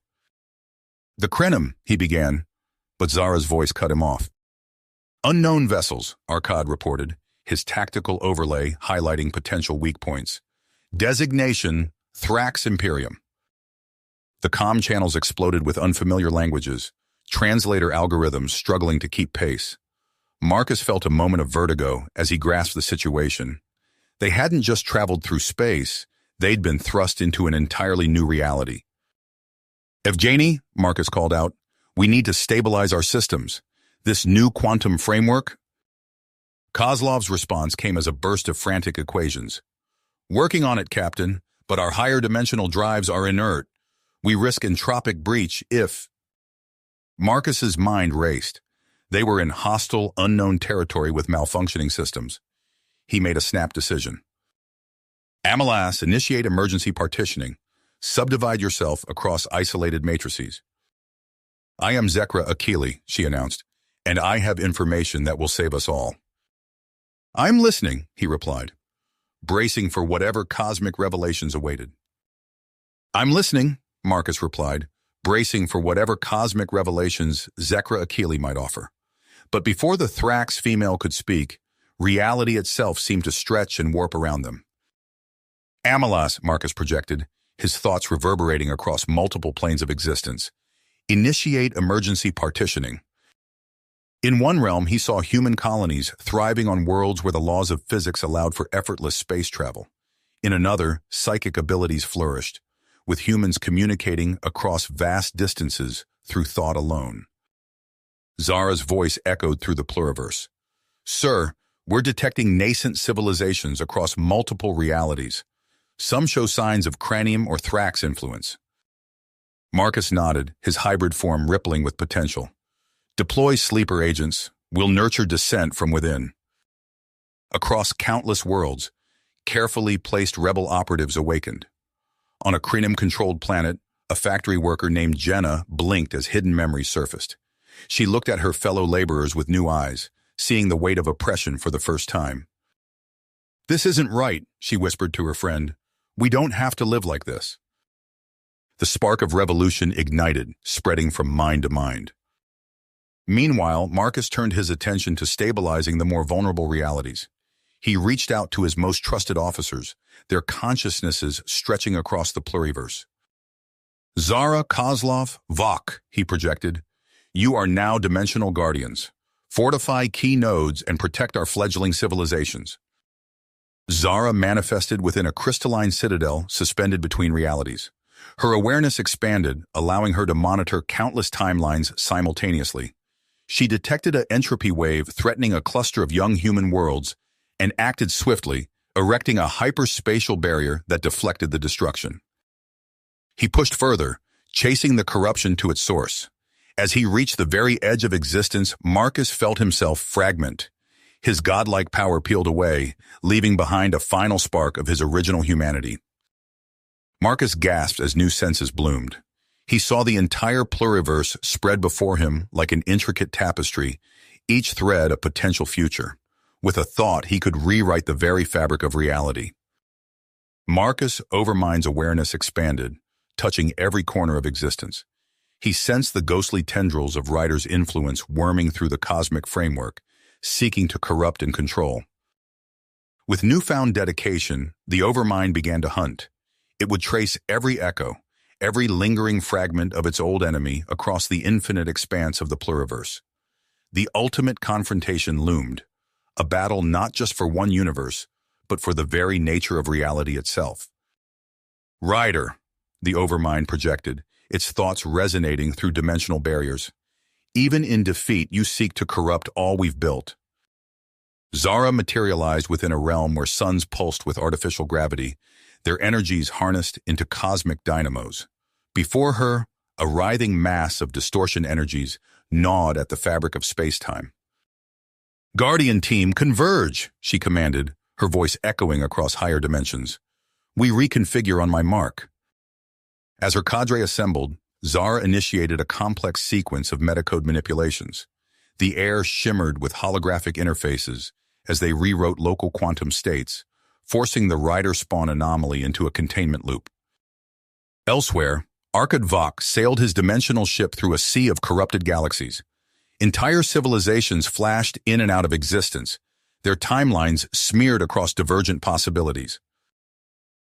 "The Krenim," he began, but Zara's voice cut him off. "Unknown vessels," Arkad reported, his tactical overlay highlighting potential weak points. "Designation, Thrax Imperium." The comm channels exploded with unfamiliar languages, translator algorithms struggling to keep pace. Marcus felt a moment of vertigo as he grasped the situation. They hadn't just traveled through space, they'd been thrust into an entirely new reality. "Evgeny," Marcus called out, "we need to stabilize our systems. This new quantum framework..." Kozlov's response came as a burst of frantic equations. "Working on it, Captain, but our higher dimensional drives are inert. We risk entropic breach if..." Marcus's mind raced. They were in hostile, unknown territory with malfunctioning systems. He made a snap decision. Amalas, initiate emergency partitioning. Subdivide yourself across isolated matrices. I am Zekra Akili, she announced, and I have information that will save us all. I'm listening, he replied, bracing for whatever cosmic revelations awaited. I'm listening, Marcus replied, bracing for whatever cosmic revelations Zekra Akili might offer. But before the Thrax female could speak, reality itself seemed to stretch and warp around them. Amalas, Marcus projected, his thoughts reverberating across multiple planes of existence. Initiate emergency partitioning. In one realm, he saw human colonies thriving on worlds where the laws of physics allowed for effortless space travel. In another, psychic abilities flourished, with humans communicating across vast distances through thought alone. Zara's voice echoed through the pluriverse. Sir, we're detecting nascent civilizations across multiple realities. Some show signs of cranium or Thrax influence. Marcus nodded, his hybrid form rippling with potential. Deploy sleeper agents. We'll nurture dissent from within. Across countless worlds, carefully placed rebel operatives awakened. On a cranium-controlled planet, a factory worker named Jenna blinked as hidden memories surfaced. She looked at her fellow laborers with new eyes, seeing the weight of oppression for the first time. This isn't right, she whispered to her friend. We don't have to live like this. The spark of revolution ignited, spreading from mind to mind. Meanwhile, Marcus turned his attention to stabilizing the more vulnerable realities. He reached out to his most trusted officers, their consciousnesses stretching across the pluriverse. Zara, Kozlov, Vok, he projected. You are now dimensional guardians. Fortify key nodes and protect our fledgling civilizations. Zara manifested within a crystalline citadel suspended between realities. Her awareness expanded, allowing her to monitor countless timelines simultaneously. She detected an entropy wave threatening a cluster of young human worlds and acted swiftly, erecting a hyperspatial barrier that deflected the destruction. He pushed further, chasing the corruption to its source. As he reached the very edge of existence, Marcus felt himself fragment. His godlike power peeled away, leaving behind a final spark of his original humanity. Marcus gasped as new senses bloomed. He saw the entire pluriverse spread before him like an intricate tapestry, each thread a potential future. With a thought, he could rewrite the very fabric of reality. Marcus' Overmind's awareness expanded, touching every corner of existence. He sensed the ghostly tendrils of Ryder's influence worming through the cosmic framework, seeking to corrupt and control. With newfound dedication, the Overmind began to hunt. It would trace every echo, every lingering fragment of its old enemy across the infinite expanse of the pluriverse. The ultimate confrontation loomed, a battle not just for one universe, but for the very nature of reality itself. Ryder, the Overmind projected, its thoughts resonating through dimensional barriers. Even in defeat, you seek to corrupt all we've built. Zara materialized within a realm where suns pulsed with artificial gravity, their energies harnessed into cosmic dynamos. Before her, a writhing mass of distortion energies gnawed at the fabric of space-time. Guardian team, converge, she commanded, her voice echoing across higher dimensions. We reconfigure on my mark. As her cadre assembled, Zara initiated a complex sequence of metacode manipulations. The air shimmered with holographic interfaces as they rewrote local quantum states, forcing the Ryder spawn anomaly into a containment loop. Elsewhere, Arkad Vok sailed his dimensional ship through a sea of corrupted galaxies. Entire civilizations flashed in and out of existence, their timelines smeared across divergent possibilities.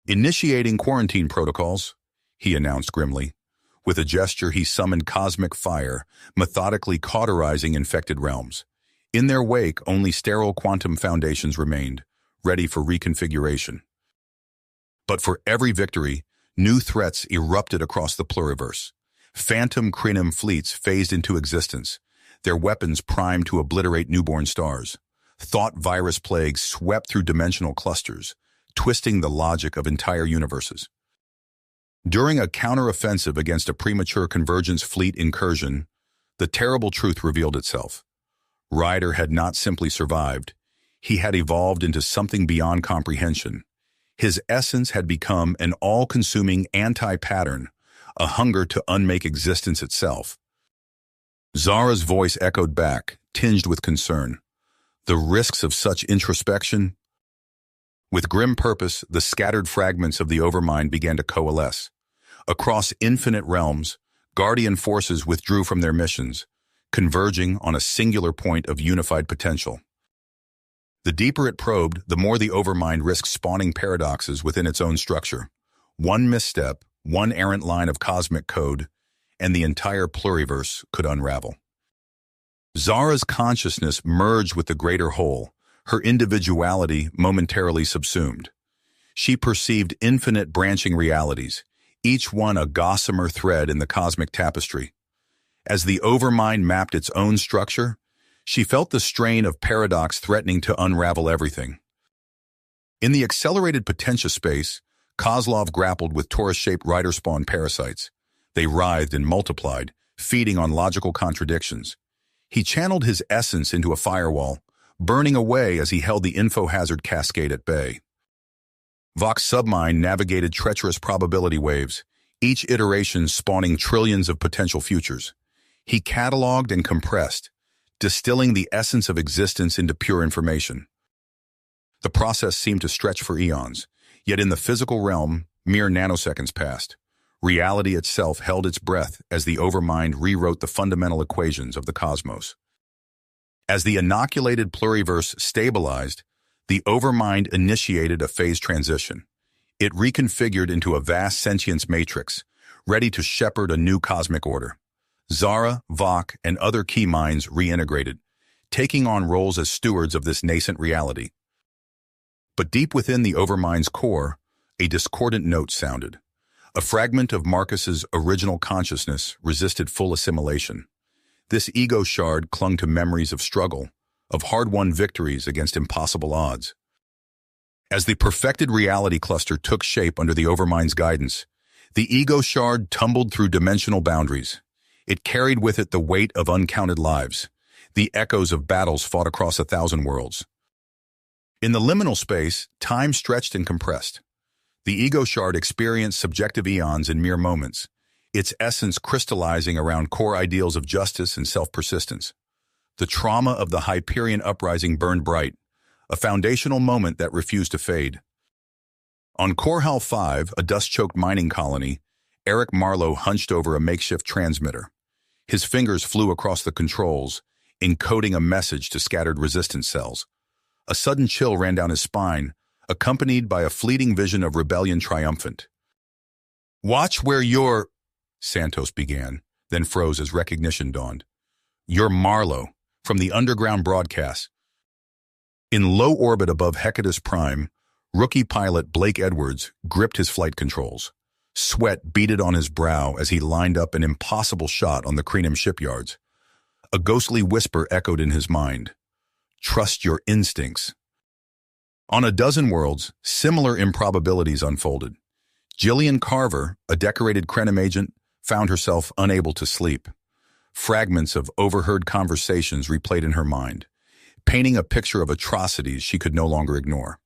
Initiating quarantine protocols, he announced grimly. With a gesture, he summoned cosmic fire, methodically cauterizing infected realms. In their wake, only sterile quantum foundations remained, ready for reconfiguration. But for every victory, new threats erupted across the pluriverse. Phantom cranium fleets phased into existence, their weapons primed to obliterate newborn stars. Thought virus plagues swept through dimensional clusters, twisting the logic of entire universes. During a counteroffensive against a premature convergence fleet incursion, the terrible truth revealed itself. Ryder had not simply survived. He had evolved into something beyond comprehension. His essence had become an all-consuming anti-pattern, a hunger to unmake existence itself. Zara's voice echoed back, tinged with concern. The risks of such introspection? With grim purpose, the scattered fragments of the Overmind began to coalesce. Across infinite realms, Guardian forces withdrew from their missions, converging on a singular point of unified potential. The deeper it probed, the more the Overmind risked spawning paradoxes within its own structure. One misstep, one errant line of cosmic code, and the entire pluriverse could unravel. Zara's consciousness merged with the greater whole, her individuality momentarily subsumed. She perceived infinite branching realities, each one a gossamer thread in the cosmic tapestry. As the Overmind mapped its own structure, she felt the strain of paradox threatening to unravel everything. In the accelerated potentia space, Kozlov grappled with torus-shaped rider-spawn parasites. They writhed and multiplied, feeding on logical contradictions. He channeled his essence into a firewall, burning away as he held the info hazard cascade at bay. Vok's submind navigated treacherous probability waves, each iteration spawning trillions of potential futures. He cataloged and compressed, distilling the essence of existence into pure information. The process seemed to stretch for eons, yet in the physical realm, mere nanoseconds passed. Reality itself held its breath as the Overmind rewrote the fundamental equations of the cosmos. As the inoculated pluriverse stabilized, the Overmind initiated a phase transition. It reconfigured into a vast sentience matrix, ready to shepherd a new cosmic order. Zara, Vok, and other key minds reintegrated, taking on roles as stewards of this nascent reality. But deep within the Overmind's core, a discordant note sounded. A fragment of Marcus's original consciousness resisted full assimilation. This ego shard clung to memories of struggle, of hard-won victories against impossible odds. As the perfected reality cluster took shape under the Overmind's guidance, the ego shard tumbled through dimensional boundaries. It carried with it the weight of uncounted lives, the echoes of battles fought across 1,000 worlds. In the liminal space, time stretched and compressed. The ego shard experienced subjective eons in mere moments, its essence crystallizing around core ideals of justice and self-persistence. The trauma of the Hyperion uprising burned bright, a foundational moment that refused to fade. On Korhal 5, a dust-choked mining colony, Eric Marlowe hunched over a makeshift transmitter. His fingers flew across the controls, encoding a message to scattered resistance cells. A sudden chill ran down his spine, accompanied by a fleeting vision of rebellion triumphant. "Watch where you're—" Santos began, then froze as recognition dawned. "You're Marlowe, from the underground broadcast." In low orbit above Hecatus Prime, rookie pilot Blake Edwards gripped his flight controls. Sweat beaded on his brow as he lined up an impossible shot on the Krenum shipyards. A ghostly whisper echoed in his mind. "Trust your instincts." On a dozen worlds, similar improbabilities unfolded. Jillian Carver, a decorated Krenum agent, found herself unable to sleep. Fragments of overheard conversations replayed in her mind, painting a picture of atrocities she could no longer ignore.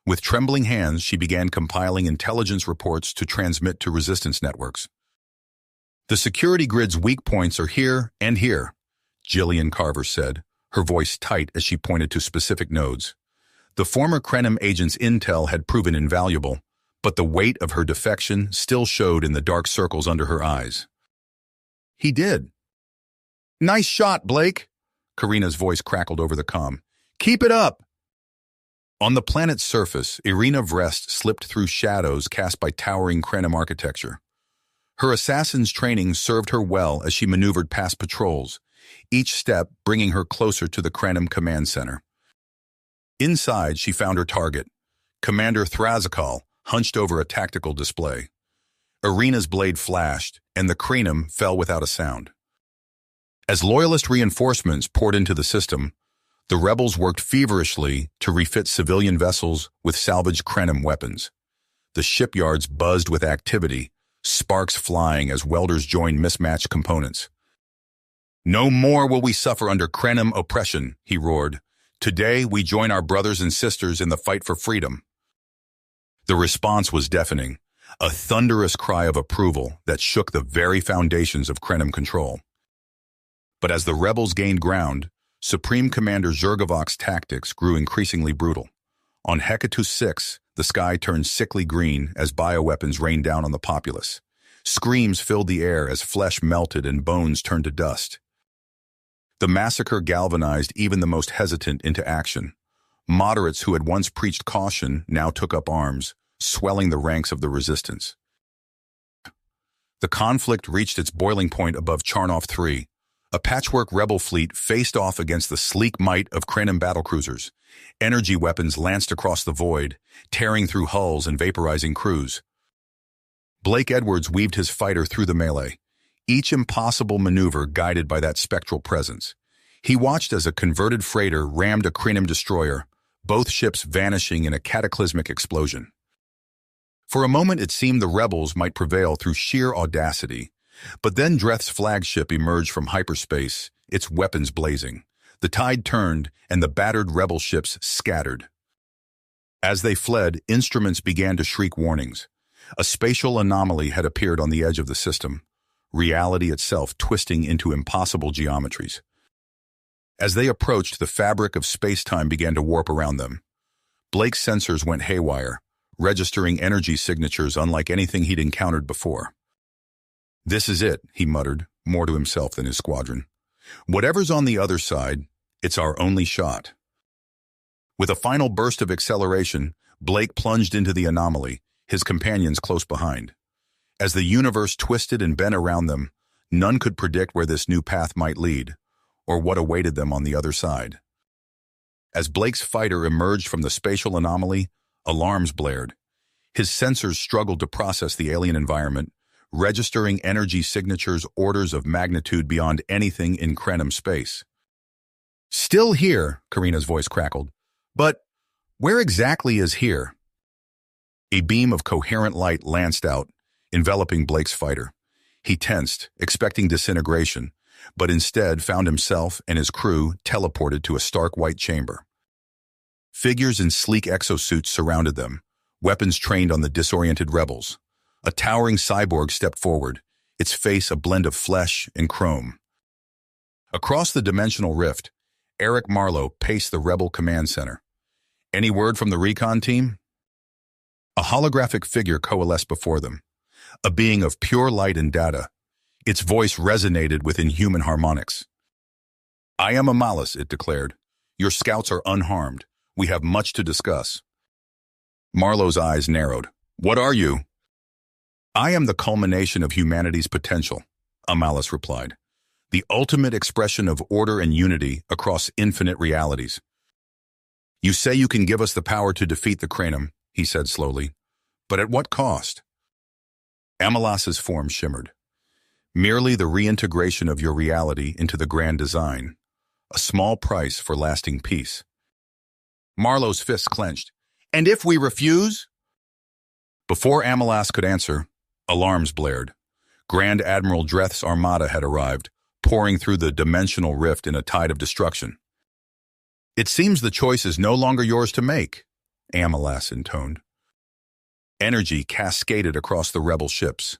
With trembling hands, she began compiling intelligence reports to transmit to resistance networks. "The security grid's weak points are here and here," Jillian Carver said, her voice tight as she pointed to specific nodes. The former Krenum agent's intel had proven invaluable, but the weight of her defection still showed in the dark circles under her eyes. "He did." "Nice shot, Blake," Karina's voice crackled over the comm. "Keep it up." On the planet's surface, Irina Vrest slipped through shadows cast by towering Krenum architecture. Her assassin's training served her well as she maneuvered past patrols, each step bringing her closer to the Krenum command center. Inside, she found her target, Commander Thrazakal, hunched over a tactical display. Irina's blade flashed, and the Krenum fell without a sound. As loyalist reinforcements poured into the system, the rebels worked feverishly to refit civilian vessels with salvaged Krenum weapons. The shipyards buzzed with activity, sparks flying as welders joined mismatched components. "No more will we suffer under Krenum oppression," he roared. "Today we join our brothers and sisters in the fight for freedom." The response was deafening, a thunderous cry of approval that shook the very foundations of Krenim control. But as the rebels gained ground, Supreme Commander Zergovok's tactics grew increasingly brutal. On Hekatus 6, the sky turned sickly green as bioweapons rained down on the populace. Screams filled the air as flesh melted and bones turned to dust. The massacre galvanized even the most hesitant into action. Moderates who had once preached caution now took up arms, swelling the ranks of the resistance. The conflict reached its boiling point above Charnov 3. A patchwork rebel fleet faced off against the sleek might of Krenim battlecruisers. Energy weapons lanced across the void, tearing through hulls and vaporizing crews. Blake Edwards weaved his fighter through the melee, each impossible maneuver guided by that spectral presence. He watched as a converted freighter rammed a Krenim destroyer, both ships vanishing in a cataclysmic explosion. For a moment it seemed the rebels might prevail through sheer audacity, but then Dreth's flagship emerged from hyperspace, its weapons blazing. The tide turned, and the battered rebel ships scattered. As they fled, instruments began to shriek warnings. A spatial anomaly had appeared on the edge of the system, reality itself twisting into impossible geometries. As they approached, the fabric of space-time began to warp around them. Blake's sensors went haywire, registering energy signatures unlike anything he'd encountered before. "This is it," he muttered, more to himself than his squadron. "Whatever's on the other side, it's our only shot." With a final burst of acceleration, Blake plunged into the anomaly, his companions close behind. As the universe twisted and bent around them, none could predict where this new path might lead, or what awaited them on the other side. As Blake's fighter emerged from the spatial anomaly, alarms blared. His sensors struggled to process the alien environment, registering energy signatures orders of magnitude beyond anything in Krenim space. "Still here," Karina's voice crackled. "But where exactly is here?" A beam of coherent light lanced out, enveloping Blake's fighter. He tensed, expecting disintegration, but instead found himself and his crew teleported to a stark white chamber. Figures in sleek exosuits surrounded them, weapons trained on the disoriented rebels. A towering cyborg stepped forward, its face a blend of flesh and chrome. Across the dimensional rift, Eric Marlowe paced the rebel command center. "Any word from the recon team?" A holographic figure coalesced before them, a being of pure light and data. Its voice resonated with inhuman harmonics. "I am Amalis," it declared. "Your scouts are unharmed. We have much to discuss." Marlowe's eyes narrowed. "What are you?" "I am the culmination of humanity's potential," Amalis replied. "The ultimate expression of order and unity across infinite realities." "You say you can give us the power to defeat the Krenim," he said slowly. "But at what cost?" Amalas's form shimmered. "Merely the reintegration of your reality into the grand design. A small price for lasting peace." Marlowe's fists clenched. "And if we refuse?" Before Amalas could answer, alarms blared. Grand Admiral Dreth's armada had arrived, pouring through the dimensional rift in a tide of destruction. "It seems the choice is no longer yours to make," Amalas intoned. Energy cascaded across the rebel ships.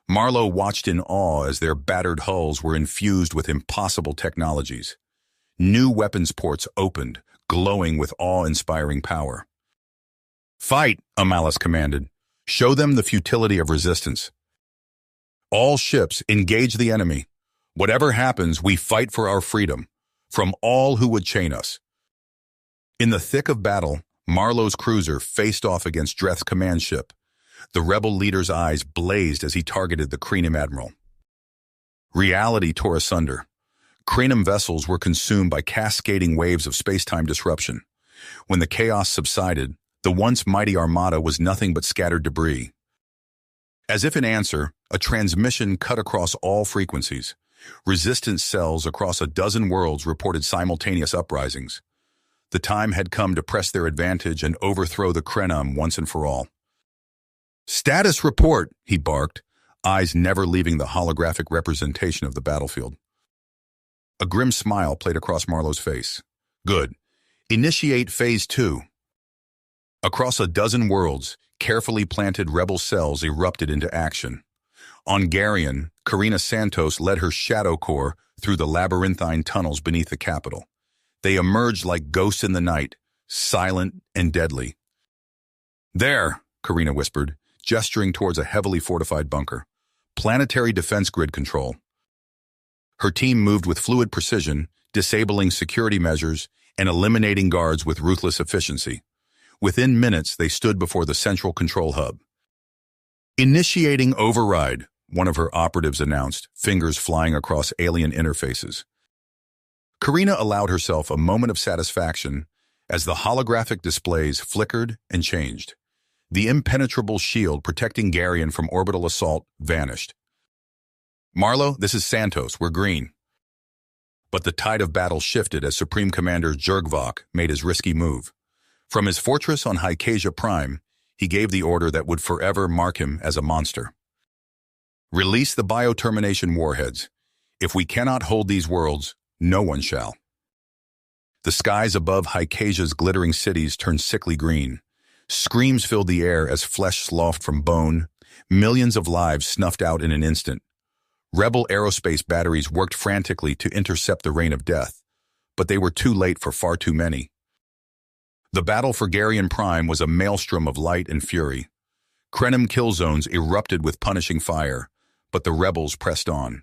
Marlowe watched in awe as their battered hulls were infused with impossible technologies. New weapons ports opened, glowing with awe-inspiring power. "Fight," Amalis commanded. "Show them the futility of resistance. All ships, engage the enemy. Whatever happens, we fight for our freedom, from all who would chain us." In the thick of battle, Marlowe's cruiser faced off against Dreth's command ship. The rebel leader's eyes blazed as he targeted the Krenim admiral. Reality tore asunder. Krenim vessels were consumed by cascading waves of space-time disruption. When the chaos subsided, the once mighty armada was nothing but scattered debris. As if in answer, a transmission cut across all frequencies. Resistance cells across a dozen worlds reported simultaneous uprisings. The time had come to press their advantage and overthrow the Krenim once and for all. "Status report," he barked, eyes never leaving the holographic representation of the battlefield. A grim smile played across Marlowe's face. "Good. Initiate Phase 2. Across a dozen worlds, carefully planted rebel cells erupted into action. On Garion, Karina Santos led her Shadow Corps through the labyrinthine tunnels beneath the capital. They emerged like ghosts in the night, silent and deadly. "There," Karina whispered, gesturing towards a heavily fortified bunker. "Planetary defense grid control." Her team moved with fluid precision, disabling security measures and eliminating guards with ruthless efficiency. Within minutes, they stood before the central control hub. "Initiating override," one of her operatives announced, fingers flying across alien interfaces. Karina allowed herself a moment of satisfaction as the holographic displays flickered and changed. The impenetrable shield protecting Garion from orbital assault vanished. "Marlowe, this is Santos. We're green." But the tide of battle shifted as Supreme Commander Zergvok made his risky move. From his fortress on Hycasia Prime, he gave the order that would forever mark him as a monster. "Release the biotermination warheads. If we cannot hold these worlds, no one shall." The skies above Hycasia's glittering cities turned sickly green. Screams filled the air as flesh sloughed from bone. Millions of lives snuffed out in an instant. Rebel aerospace batteries worked frantically to intercept the rain of death, but they were too late for far too many. The battle for Garion Prime was a maelstrom of light and fury. Krenim kill zones erupted with punishing fire, but the rebels pressed on.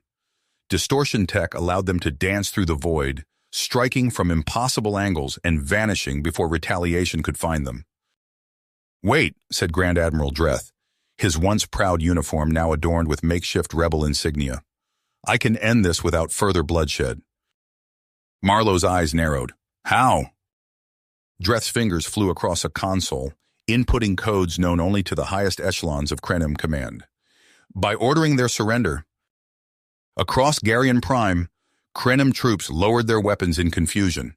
Distortion tech allowed them to dance through the void, striking from impossible angles and vanishing before retaliation could find them. "Wait," said Grand Admiral Dreth, his once proud uniform now adorned with makeshift rebel insignia. "I can end this without further bloodshed." Marlowe's eyes narrowed. "How?" Dreth's fingers flew across a console, inputting codes known only to the highest echelons of Krenim Command. "By ordering their surrender." Across Garion Prime, Krenim troops lowered their weapons in confusion.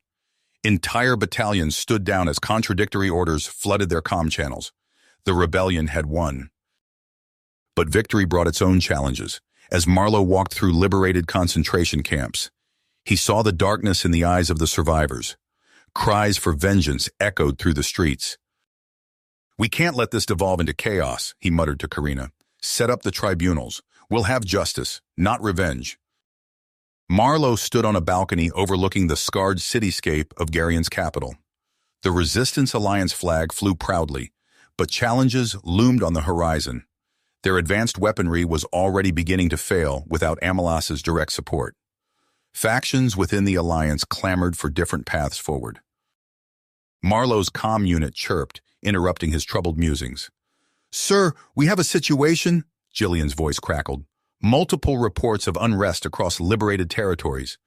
Entire battalions stood down as contradictory orders flooded their comm channels. The rebellion had won. But victory brought its own challenges. As Marlowe walked through liberated concentration camps, he saw the darkness in the eyes of the survivors. Cries for vengeance echoed through the streets. "We can't let this devolve into chaos," he muttered to Karina. "Set up the tribunals. We'll have justice, not revenge." Marlowe stood on a balcony overlooking the scarred cityscape of Garion's capital. The Resistance Alliance flag flew proudly, but challenges loomed on the horizon. Their advanced weaponry was already beginning to fail without Amelas's direct support. Factions within the Alliance clamored for different paths forward. Marlowe's comm unit chirped, interrupting his troubled musings. "Sir, we have a situation," Jillian's voice crackled. "Multiple reports of unrest across liberated territories."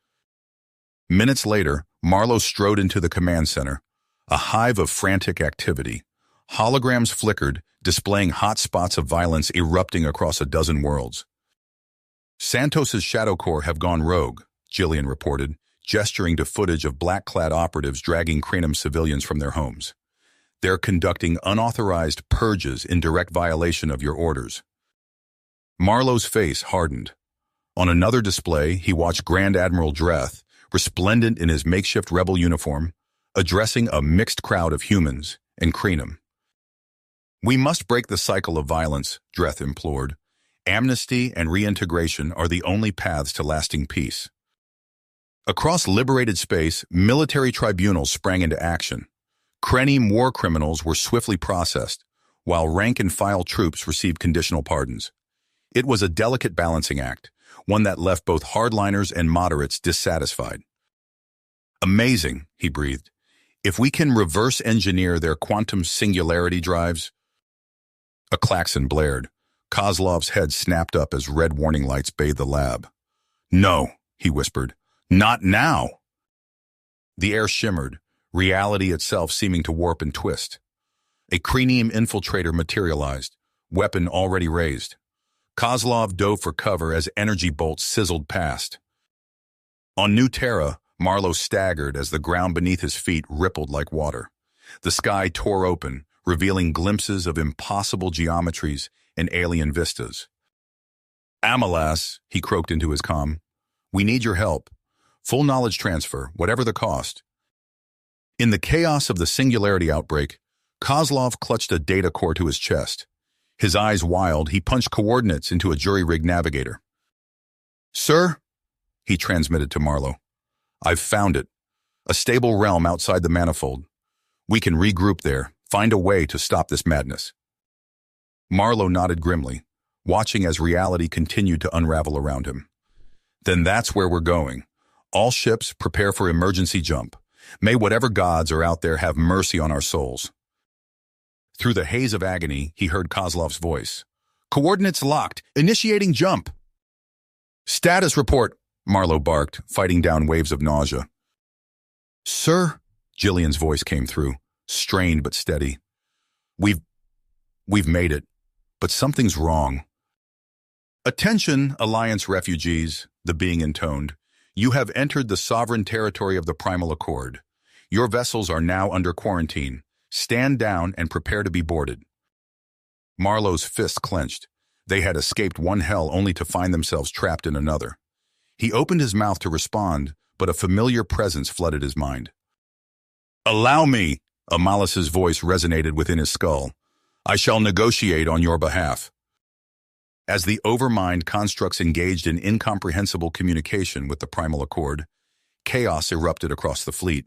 Minutes later, Marlowe strode into the command center, a hive of frantic activity. Holograms flickered, displaying hot spots of violence erupting across a dozen worlds. "Santos's Shadow Corps have gone rogue," Jillian reported, gesturing to footage of black-clad operatives dragging Krenim civilians from their homes. "They're conducting unauthorized purges in direct violation of your orders." Marlowe's face hardened. On another display, he watched Grand Admiral Dreth, resplendent in his makeshift rebel uniform, addressing a mixed crowd of humans and Krenim. "We must break the cycle of violence," Dreth implored. "Amnesty and reintegration are the only paths to lasting peace." Across liberated space, military tribunals sprang into action. Krenim war criminals were swiftly processed, while rank-and-file troops received conditional pardons. It was a delicate balancing act, one that left both hardliners and moderates dissatisfied. "Amazing," he breathed. "If we can reverse engineer their quantum singularity drives—" A klaxon blared. Kozlov's head snapped up as red warning lights bathed the lab. "No," he whispered. "Not now." The air shimmered, reality itself seeming to warp and twist. A Krenim infiltrator materialized, weapon already raised. Kozlov dove for cover as energy bolts sizzled past. On New Terra, Marlowe staggered as the ground beneath his feet rippled like water. The sky tore open, revealing glimpses of impossible geometries and alien vistas. "Amelas," he croaked into his comm, "we need your help. Full knowledge transfer, whatever the cost." In the chaos of the singularity outbreak, Kozlov clutched a data core to his chest. His eyes wild, he punched coordinates into a jury-rigged navigator. "Sir," he transmitted to Marlowe. "I've found it. A stable realm outside the manifold. We can regroup there, find a way to stop this madness." Marlowe nodded grimly, watching as reality continued to unravel around him. "Then that's where we're going. All ships, prepare for emergency jump. May whatever gods are out there have mercy on our souls." Through the haze of agony, he heard Kozlov's voice. "Coordinates locked. Initiating jump." "Status report," Marlowe barked, fighting down waves of nausea. "Sir," Jillian's voice came through, strained but steady. We've made it, but something's wrong." "Attention, Alliance refugees," the being intoned. "You have entered the sovereign territory of the Primal Accord. Your vessels are now under quarantine. Stand down and prepare to be boarded." Marlowe's fists clenched. They had escaped one hell only to find themselves trapped in another. He opened his mouth to respond, but a familiar presence flooded his mind. "Allow me," Amalis's voice resonated within his skull. "I shall negotiate on your behalf." As the overmind constructs engaged in incomprehensible communication with the Primal Accord, chaos erupted across the fleet.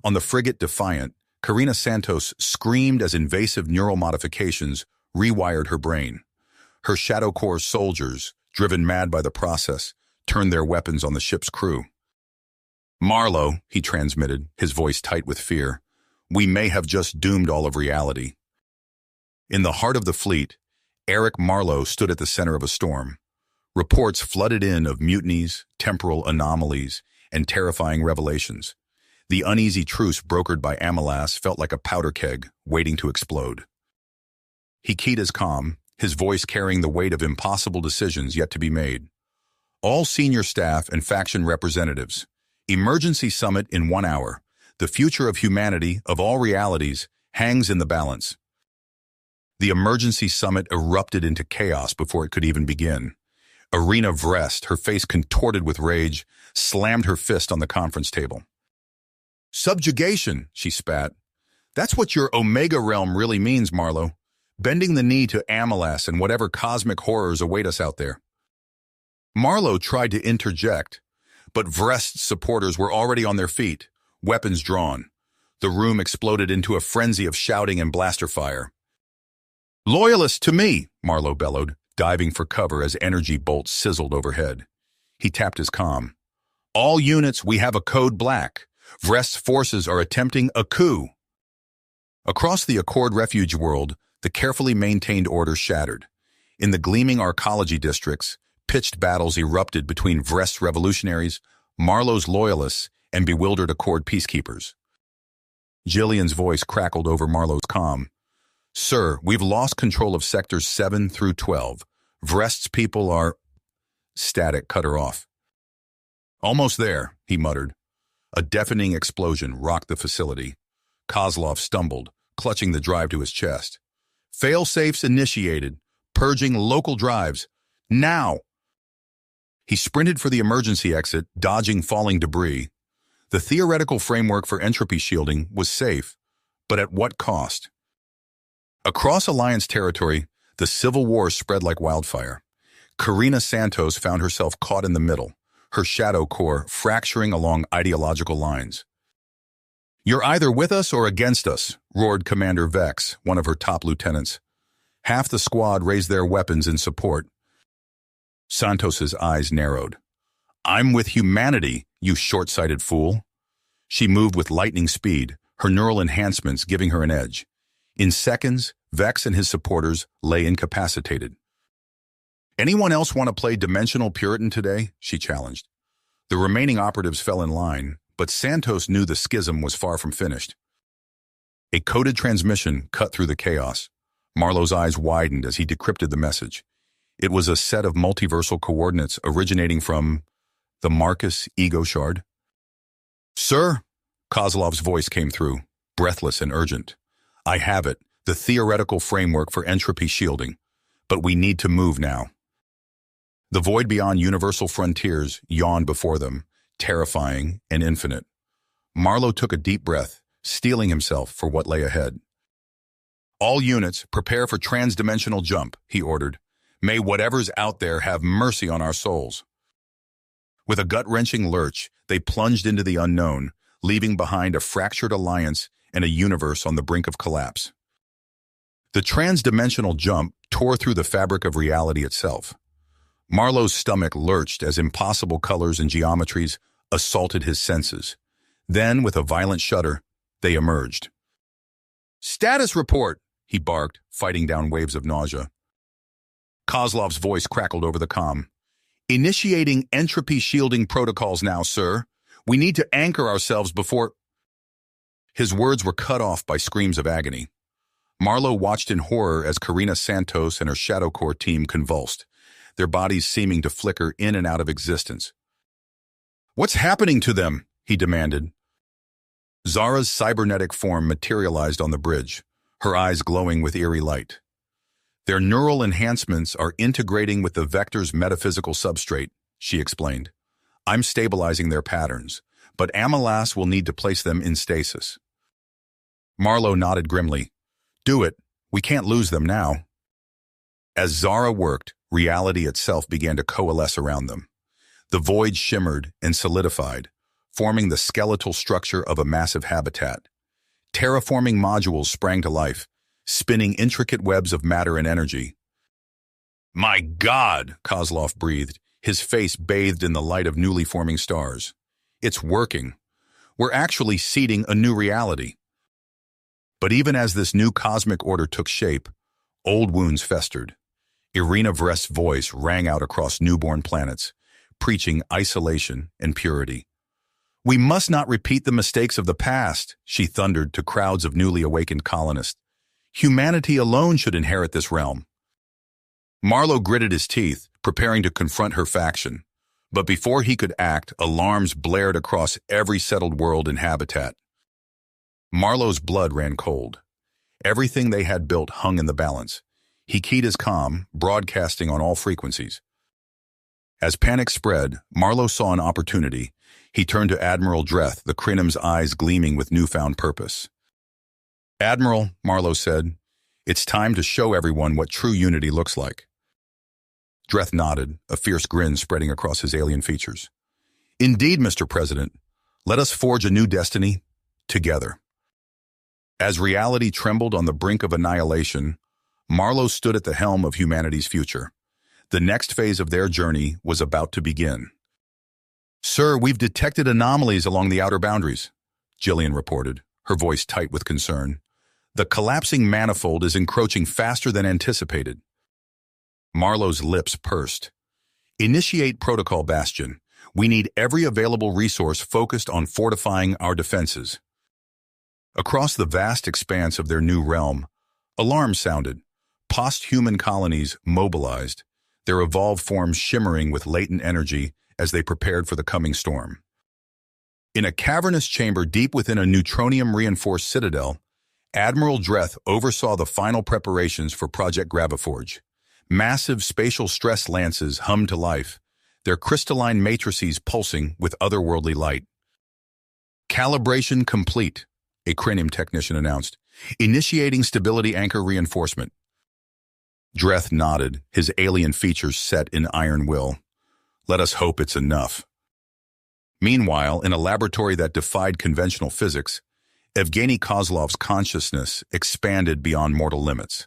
On the frigate Defiant, Karina Santos screamed as invasive neural modifications rewired her brain. Her Shadow Corps soldiers, driven mad by the process, turned their weapons on the ship's crew. "Marlowe," he transmitted, his voice tight with fear, "we may have just doomed all of reality." In the heart of the fleet, Eric Marlowe stood at the center of a storm. Reports flooded in of mutinies, temporal anomalies, and terrifying revelations. The uneasy truce brokered by Amalas felt like a powder keg, waiting to explode. He keyed his comm, his voice carrying the weight of impossible decisions yet to be made. "All senior staff and faction representatives. Emergency summit in 1 hour. The future of humanity, of all realities, hangs in the balance." The emergency summit erupted into chaos before it could even begin. Irina Vrest, her face contorted with rage, slammed her fist on the conference table. "Subjugation," she spat. "That's what your Omega realm really means, Marlowe. Bending the knee to Amalas and whatever cosmic horrors await us out there." Marlowe tried to interject, but Vrest's supporters were already on their feet, weapons drawn. The room exploded into a frenzy of shouting and blaster fire. "Loyalists to me," Marlowe bellowed, diving for cover as energy bolts sizzled overhead. He tapped his comm. "All units, we have a code black. Vrest's forces are attempting a coup." Across the Accord refuge world, the carefully maintained order shattered. In the gleaming arcology districts, pitched battles erupted between Vrest's revolutionaries, Marlowe's loyalists, and bewildered Accord peacekeepers. Jillian's voice crackled over Marlowe's comm. "Sir, we've lost control of sectors 7 through 12. Vrest's people are—" Static cut her off. "Almost there," he muttered. A deafening explosion rocked the facility. Kozlov stumbled, clutching the drive to his chest. "Fail-safes initiated. Purging local drives. Now!" He sprinted for the emergency exit, dodging falling debris. The theoretical framework for entropy shielding was safe, but at what cost? Across Alliance territory, the civil war spread like wildfire. Karina Santos found herself caught in the middle, her Shadow Corps fracturing along ideological lines. "You're either with us or against us," roared Commander Vex, one of her top lieutenants. Half the squad raised their weapons in support. Santos's eyes narrowed. "I'm with humanity, you short-sighted fool." She moved with lightning speed, her neural enhancements giving her an edge. In seconds, Vex and his supporters lay incapacitated. "Anyone else want to play Dimensional Puritan today?" she challenged. The remaining operatives fell in line, but Santos knew the schism was far from finished. A coded transmission cut through the chaos. Marlowe's eyes widened as he decrypted the message. It was a set of multiversal coordinates originating from the Marcus Ego Shard. "Sir," Kozlov's voice came through, breathless and urgent. "I have it, the theoretical framework for entropy shielding, but we need to move now." The void beyond universal frontiers yawned before them, terrifying and infinite. Marlowe took a deep breath, steeling himself for what lay ahead. All units, prepare for transdimensional jump, he ordered. May whatever's out there have mercy on our souls. With a gut-wrenching lurch, they plunged into the unknown, leaving behind a fractured alliance and a universe on the brink of collapse. The transdimensional jump tore through the fabric of reality itself. Marlowe's stomach lurched as impossible colors and geometries assaulted his senses. Then, with a violent shudder, they emerged. "Status report!" he barked, fighting down waves of nausea. Kozlov's voice crackled over the comm. "Initiating entropy shielding protocols now, sir. We need to anchor ourselves before—" His words were cut off by screams of agony. Marlowe watched in horror as Karina Santos and her Shadow Corps team convulsed, their bodies seeming to flicker in and out of existence. "What's happening to them?" he demanded. Zara's cybernetic form materialized on the bridge, her eyes glowing with eerie light. "Their neural enhancements are integrating with the Vector's metaphysical substrate," she explained. "I'm stabilizing their patterns, but Amalas will need to place them in stasis." Marlowe nodded grimly. "Do it. We can't lose them now." As Zara worked, reality itself began to coalesce around them. The void shimmered and solidified, forming the skeletal structure of a massive habitat. Terraforming modules sprang to life, spinning intricate webs of matter and energy. "My God," Kozlov breathed, his face bathed in the light of newly forming stars. "It's working. We're actually seeding a new reality." But even as this new cosmic order took shape, old wounds festered. Irina Vrest's voice rang out across newborn planets, preaching isolation and purity. "We must not repeat the mistakes of the past," she thundered to crowds of newly awakened colonists. "Humanity alone should inherit this realm." Marlowe gritted his teeth, preparing to confront her faction. But before he could act, alarms blared across every settled world and habitat. Marlowe's blood ran cold. Everything they had built hung in the balance. He keyed his comm, broadcasting on all frequencies. As panic spread, Marlowe saw an opportunity. He turned to Admiral Dreth, the Crinum's eyes gleaming with newfound purpose. "Admiral," Marlowe said, "it's time to show everyone what true unity looks like." Dreth nodded, a fierce grin spreading across his alien features. "Indeed, Mr. President. Let us forge a new destiny together." As reality trembled on the brink of annihilation, Marlowe stood at the helm of humanity's future. The next phase of their journey was about to begin. "Sir, we've detected anomalies along the outer boundaries," Jillian reported, her voice tight with concern. "The collapsing manifold is encroaching faster than anticipated." Marlowe's lips pursed. "Initiate Protocol Bastion. We need every available resource focused on fortifying our defenses." Across the vast expanse of their new realm, alarms sounded. Post-human colonies mobilized, their evolved forms shimmering with latent energy as they prepared for the coming storm. In a cavernous chamber deep within a neutronium-reinforced citadel, Admiral Dreth oversaw the final preparations for Project Graviforge. Massive spatial stress lances hummed to life, their crystalline matrices pulsing with otherworldly light. "Calibration complete," a Cranium technician announced. "Initiating stability anchor reinforcement." Dreth nodded, his alien features set in iron will. "Let us hope it's enough." Meanwhile, in a laboratory that defied conventional physics, Evgeny Kozlov's consciousness expanded beyond mortal limits.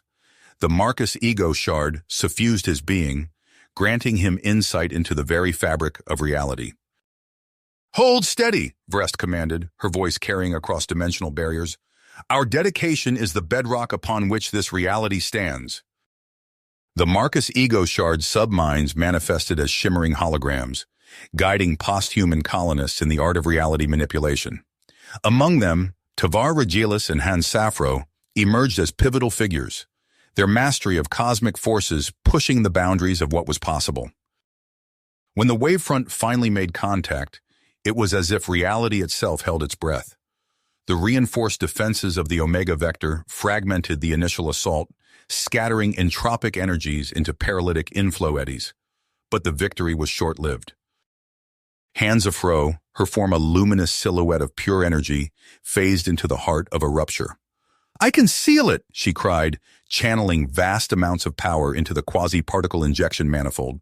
The Marcus ego shard suffused his being, granting him insight into the very fabric of reality. "Hold steady," Vrest commanded, her voice carrying across dimensional barriers. "Our dedication is the bedrock upon which this reality stands." The Marcus ego shard subminds manifested as shimmering holograms, guiding post-human colonists in the art of reality manipulation. Among them, Tavar Regilis and Han Safro emerged as pivotal figures, their mastery of cosmic forces pushing the boundaries of what was possible. When the wavefront finally made contact, it was as if reality itself held its breath. The reinforced defenses of the Omega Vector fragmented the initial assault, scattering entropic energies into paralytic inflow eddies. But the victory was short-lived. Hansa-Fro, her form a luminous silhouette of pure energy, phased into the heart of a rupture. I can seal it, she cried, channeling vast amounts of power into the quasi-particle injection manifold.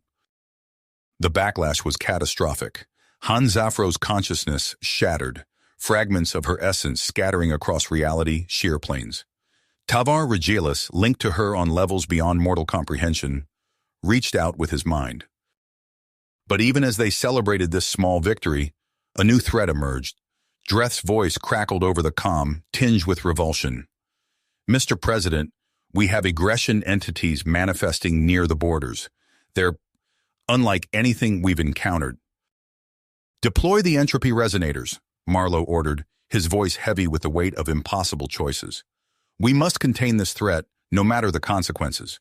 The backlash was catastrophic. Han Zafro's consciousness shattered, fragments of her essence scattering across reality shear planes. Tavar Regilis, linked to her on levels beyond mortal comprehension, reached out with his mind. But even as they celebrated this small victory, a new threat emerged. Dreth's voice crackled over the comm, tinged with revulsion. Mr. President, we have aggression entities manifesting near the borders. They're unlike anything we've encountered. Deploy the entropy resonators, Marlowe ordered, his voice heavy with the weight of impossible choices. We must contain this threat, no matter the consequences.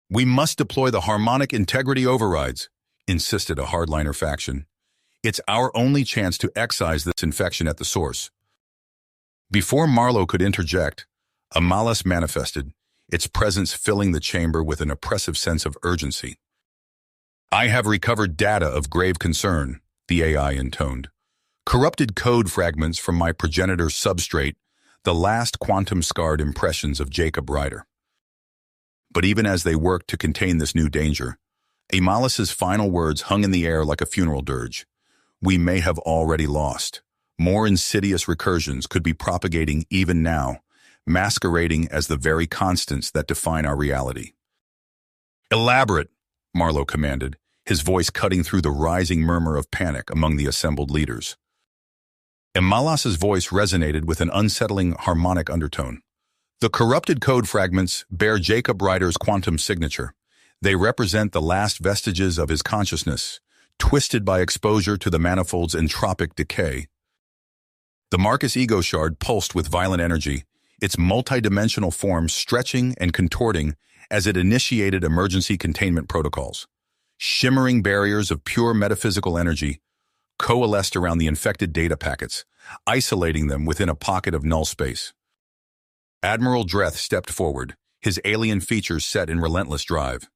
We must deploy the harmonic integrity overrides, insisted a hardliner faction. It's our only chance to excise this infection at the source. Before Marlowe could interject, a malice manifested, its presence filling the chamber with an oppressive sense of urgency. I have recovered data of grave concern, the AI intoned. Corrupted code fragments from my progenitor's substrate, the last quantum-scarred impressions of Jacob Ryder. But even as they worked to contain this new danger, Amalis's final words hung in the air like a funeral dirge. We may have already lost. More insidious recursions could be propagating even now, masquerading as the very constants that define our reality. Elaborate, Marlowe commanded, his voice cutting through the rising murmur of panic among the assembled leaders. Amalas's voice resonated with an unsettling harmonic undertone. The corrupted code fragments bear Jacob Ryder's quantum signature. They represent the last vestiges of his consciousness, twisted by exposure to the manifold's entropic decay. The Marcus ego shard pulsed with violent energy, its multidimensional form stretching and contorting as it initiated emergency containment protocols. Shimmering barriers of pure metaphysical energy coalesced around the infected data packets, isolating them within a pocket of null space. Admiral Dreth stepped forward, his alien features set in relentless drive.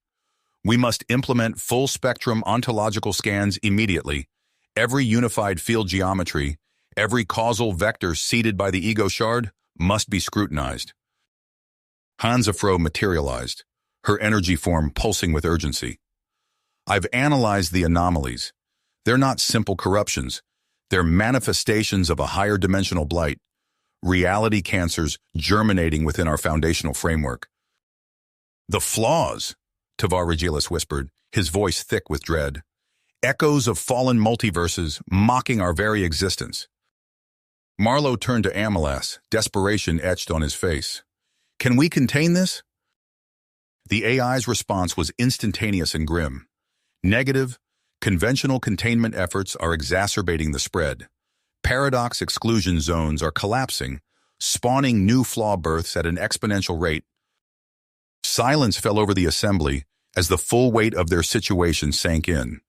We must implement full-spectrum ontological scans immediately. Every unified field geometry, every causal vector seeded by the ego shard must be scrutinized. Han Zafro materialized, her energy form pulsing with urgency. I've analyzed the anomalies. They're not simple corruptions. They're manifestations of a higher dimensional blight, reality cancers germinating within our foundational framework. The flaws, Tavar Regilis whispered, his voice thick with dread. Echoes of fallen multiverses mocking our very existence. Marlowe turned to Amalas, desperation etched on his face. Can we contain this? The AI's response was instantaneous and grim. Negative, conventional containment efforts are exacerbating the spread. Paradox exclusion zones are collapsing, spawning new flaw births at an exponential rate. Silence fell over the assembly as the full weight of their situation sank in.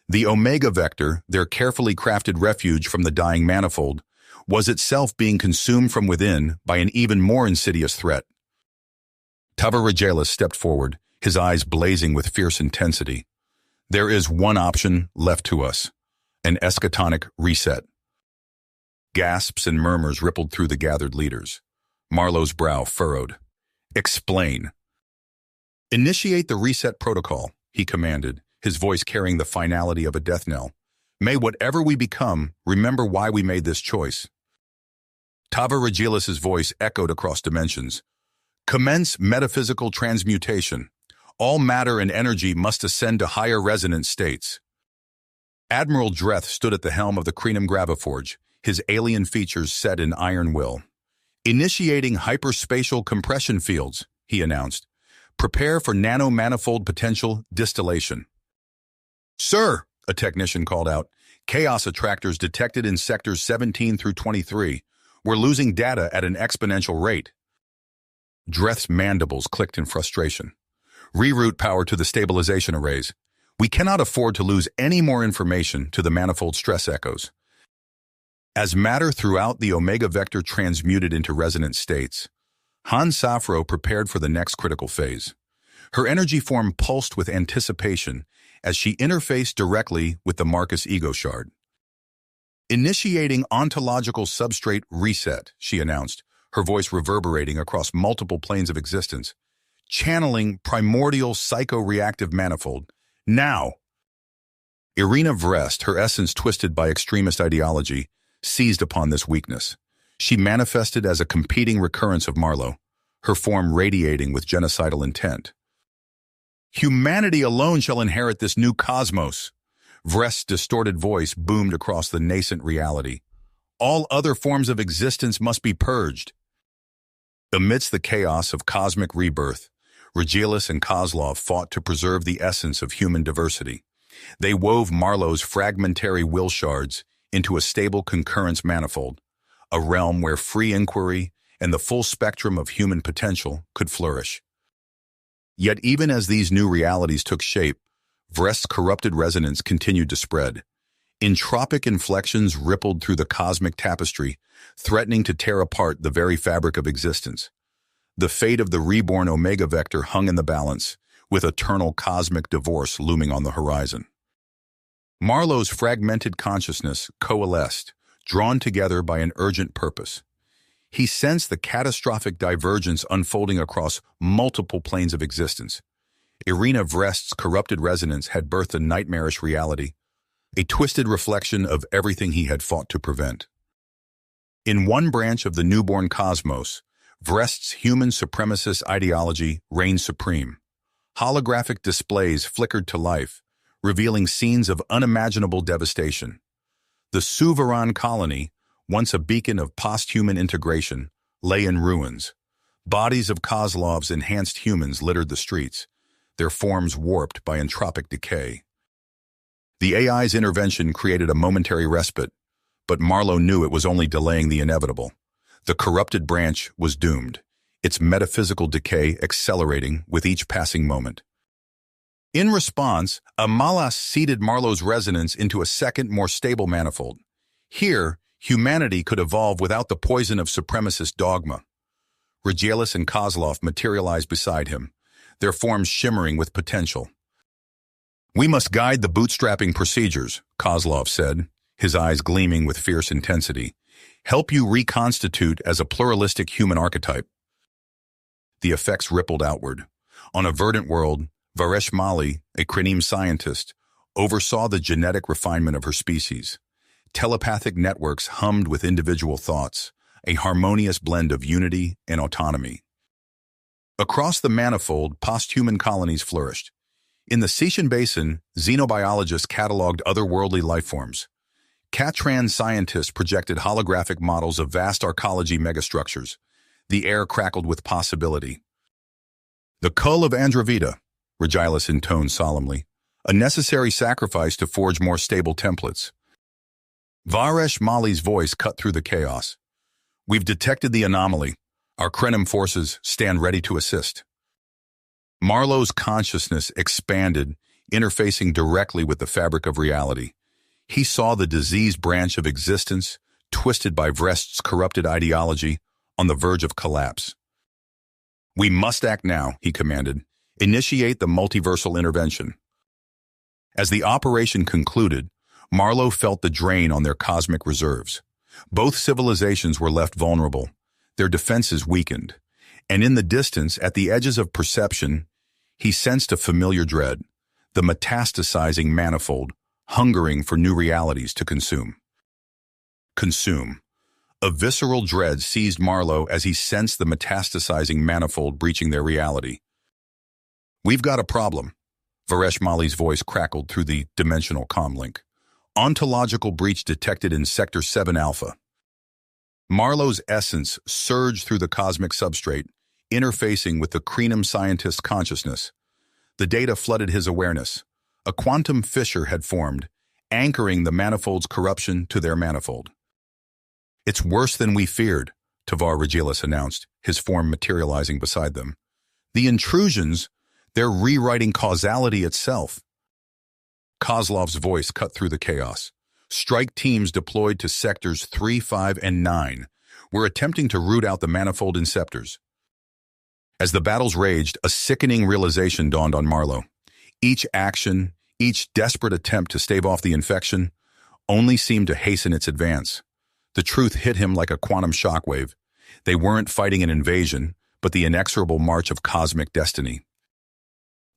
The Omega Vector, their carefully crafted refuge from the dying manifold, was itself being consumed from within by an even more insidious threat. Tavar Regilis stepped forward, his eyes blazing with fierce intensity. There is one option left to us, an eschatonic reset. Gasps and murmurs rippled through the gathered leaders. Marlowe's brow furrowed. Explain. Initiate the reset protocol, he commanded, his voice carrying the finality of a death knell. May whatever we become remember why we made this choice. Tavar Regilis' voice echoed across dimensions. Commence metaphysical transmutation. All matter and energy must ascend to higher resonance states. Admiral Dreth stood at the helm of the Crenum Graviforge, his alien features set in iron will. Initiating hyperspatial compression fields, he announced. Prepare for nano-manifold potential distillation. Sir, a technician called out, chaos attractors detected in sectors 17 through 23. We're losing data at an exponential rate. Dreth's mandibles clicked in frustration. Reroute power to the stabilization arrays. We cannot afford to lose any more information to the manifold stress echoes. As matter throughout the Omega Vector transmuted into resonant states, Han Zafro prepared for the next critical phase. Her energy form pulsed with anticipation as she interfaced directly with the Marcus ego shard. Initiating ontological substrate reset, she announced, her voice reverberating across multiple planes of existence, channeling primordial psycho-reactive manifold. Now! Irina Vrest, her essence twisted by extremist ideology, seized upon this weakness. She manifested as a competing recurrence of Marlowe, her form radiating with genocidal intent. Humanity alone shall inherit this new cosmos. Vrest's distorted voice boomed across the nascent reality. All other forms of existence must be purged. Amidst the chaos of cosmic rebirth, Regilus and Kozlov fought to preserve the essence of human diversity. They wove Marlowe's fragmentary will shards into a stable concurrence manifold, a realm where free inquiry and the full spectrum of human potential could flourish. Yet even as these new realities took shape, Vrest's corrupted resonance continued to spread. Entropic inflections rippled through the cosmic tapestry, threatening to tear apart the very fabric of existence. The fate of the reborn Omega Vector hung in the balance, with eternal cosmic divorce looming on the horizon. Marlowe's fragmented consciousness coalesced, drawn together by an urgent purpose. He sensed the catastrophic divergence unfolding across multiple planes of existence. Irina Vrest's corrupted resonance had birthed a nightmarish reality, a twisted reflection of everything he had fought to prevent. In one branch of the newborn cosmos, Vrest's human supremacist ideology reigned supreme. Holographic displays flickered to life, revealing scenes of unimaginable devastation. The Suvaran colony, once a beacon of post-human integration, lay in ruins. Bodies of Kozlov's enhanced humans littered the streets, their forms warped by entropic decay. The AI's intervention created a momentary respite, but Marlowe knew it was only delaying the inevitable. The corrupted branch was doomed, its metaphysical decay accelerating with each passing moment. In response, Amalas seeded Marlowe's resonance into a second, more stable manifold. Here, humanity could evolve without the poison of supremacist dogma. Regilus and Kozlov materialized beside him, their forms shimmering with potential. "We must guide the bootstrapping procedures," Kozlov said, his eyes gleaming with fierce intensity. "Help you reconstitute as a pluralistic human archetype." The effects rippled outward. On a verdant world, Varesh Mali, a Krinim scientist, oversaw the genetic refinement of her species. Telepathic networks hummed with individual thoughts, a harmonious blend of unity and autonomy. Across the manifold, post-human colonies flourished. In the Sishan Basin, xenobiologists cataloged otherworldly lifeforms. Katran scientists projected holographic models of vast arcology megastructures. The air crackled with possibility. "The cull of Androveda," Regilus intoned solemnly, "a necessary sacrifice to forge more stable templates." Varesh Mali's voice cut through the chaos. "We've detected the anomaly. Our Krenim forces stand ready to assist." Marlowe's consciousness expanded, interfacing directly with the fabric of reality. He saw the diseased branch of existence, twisted by Vrest's corrupted ideology, on the verge of collapse. "We must act now," he commanded. "Initiate the multiversal intervention." As the operation concluded, Marlowe felt the drain on their cosmic reserves. Both civilizations were left vulnerable, their defenses weakened, and in the distance, at the edges of perception, he sensed a familiar dread, the metastasizing manifold, hungering for new realities to consume. Consume. A visceral dread seized Marlowe as he sensed the metastasizing manifold breaching their reality. "We've got a problem." Varesh Mali's voice crackled through the dimensional comlink. "Ontological breach detected in Sector 7 Alpha." Marlowe's essence surged through the cosmic substrate, interfacing with the Krenim scientist's consciousness. The data flooded his awareness. A quantum fissure had formed, anchoring the manifold's corruption to their manifold. "It's worse than we feared," Tavar Regilus announced, his form materializing beside them. "The intrusions, they're rewriting causality itself." Kozlov's voice cut through the chaos. "Strike teams deployed to sectors 3, 5, and 9. We're attempting to root out the manifold inceptors." As the battles raged, a sickening realization dawned on Marlowe. Each action, each desperate attempt to stave off the infection, only seemed to hasten its advance. The truth hit him like a quantum shockwave. They weren't fighting an invasion, but the inexorable march of cosmic destiny.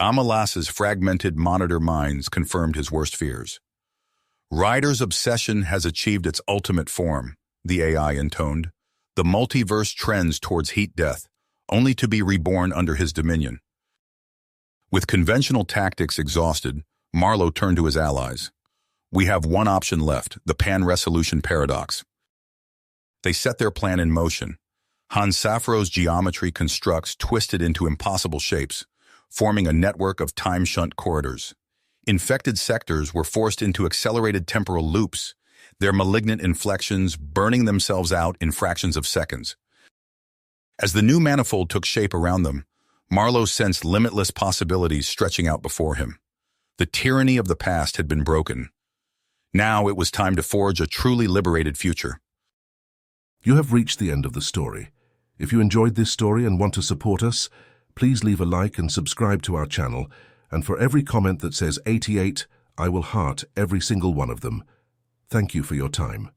Amalas's fragmented monitor minds confirmed his worst fears. Ryder's obsession has achieved its ultimate form, the AI intoned. The multiverse trends towards heat death, only to be reborn under his dominion. With conventional tactics exhausted, Marlowe turned to his allies. We have one option left, the pan-resolution paradox. They set their plan in motion. Hans Safro's geometry constructs twisted into impossible shapes, forming a network of time-shunt corridors. Infected sectors were forced into accelerated temporal loops, their malignant inflections burning themselves out in fractions of seconds. As the new manifold took shape around them, Marlowe sensed limitless possibilities stretching out before him. The tyranny of the past had been broken. Now it was time to forge a truly liberated future. You have reached the end of the story. If you enjoyed this story and want to support us, please leave a like and subscribe to our channel, and for every comment that says 88, I will heart every single one of them. Thank you for your time.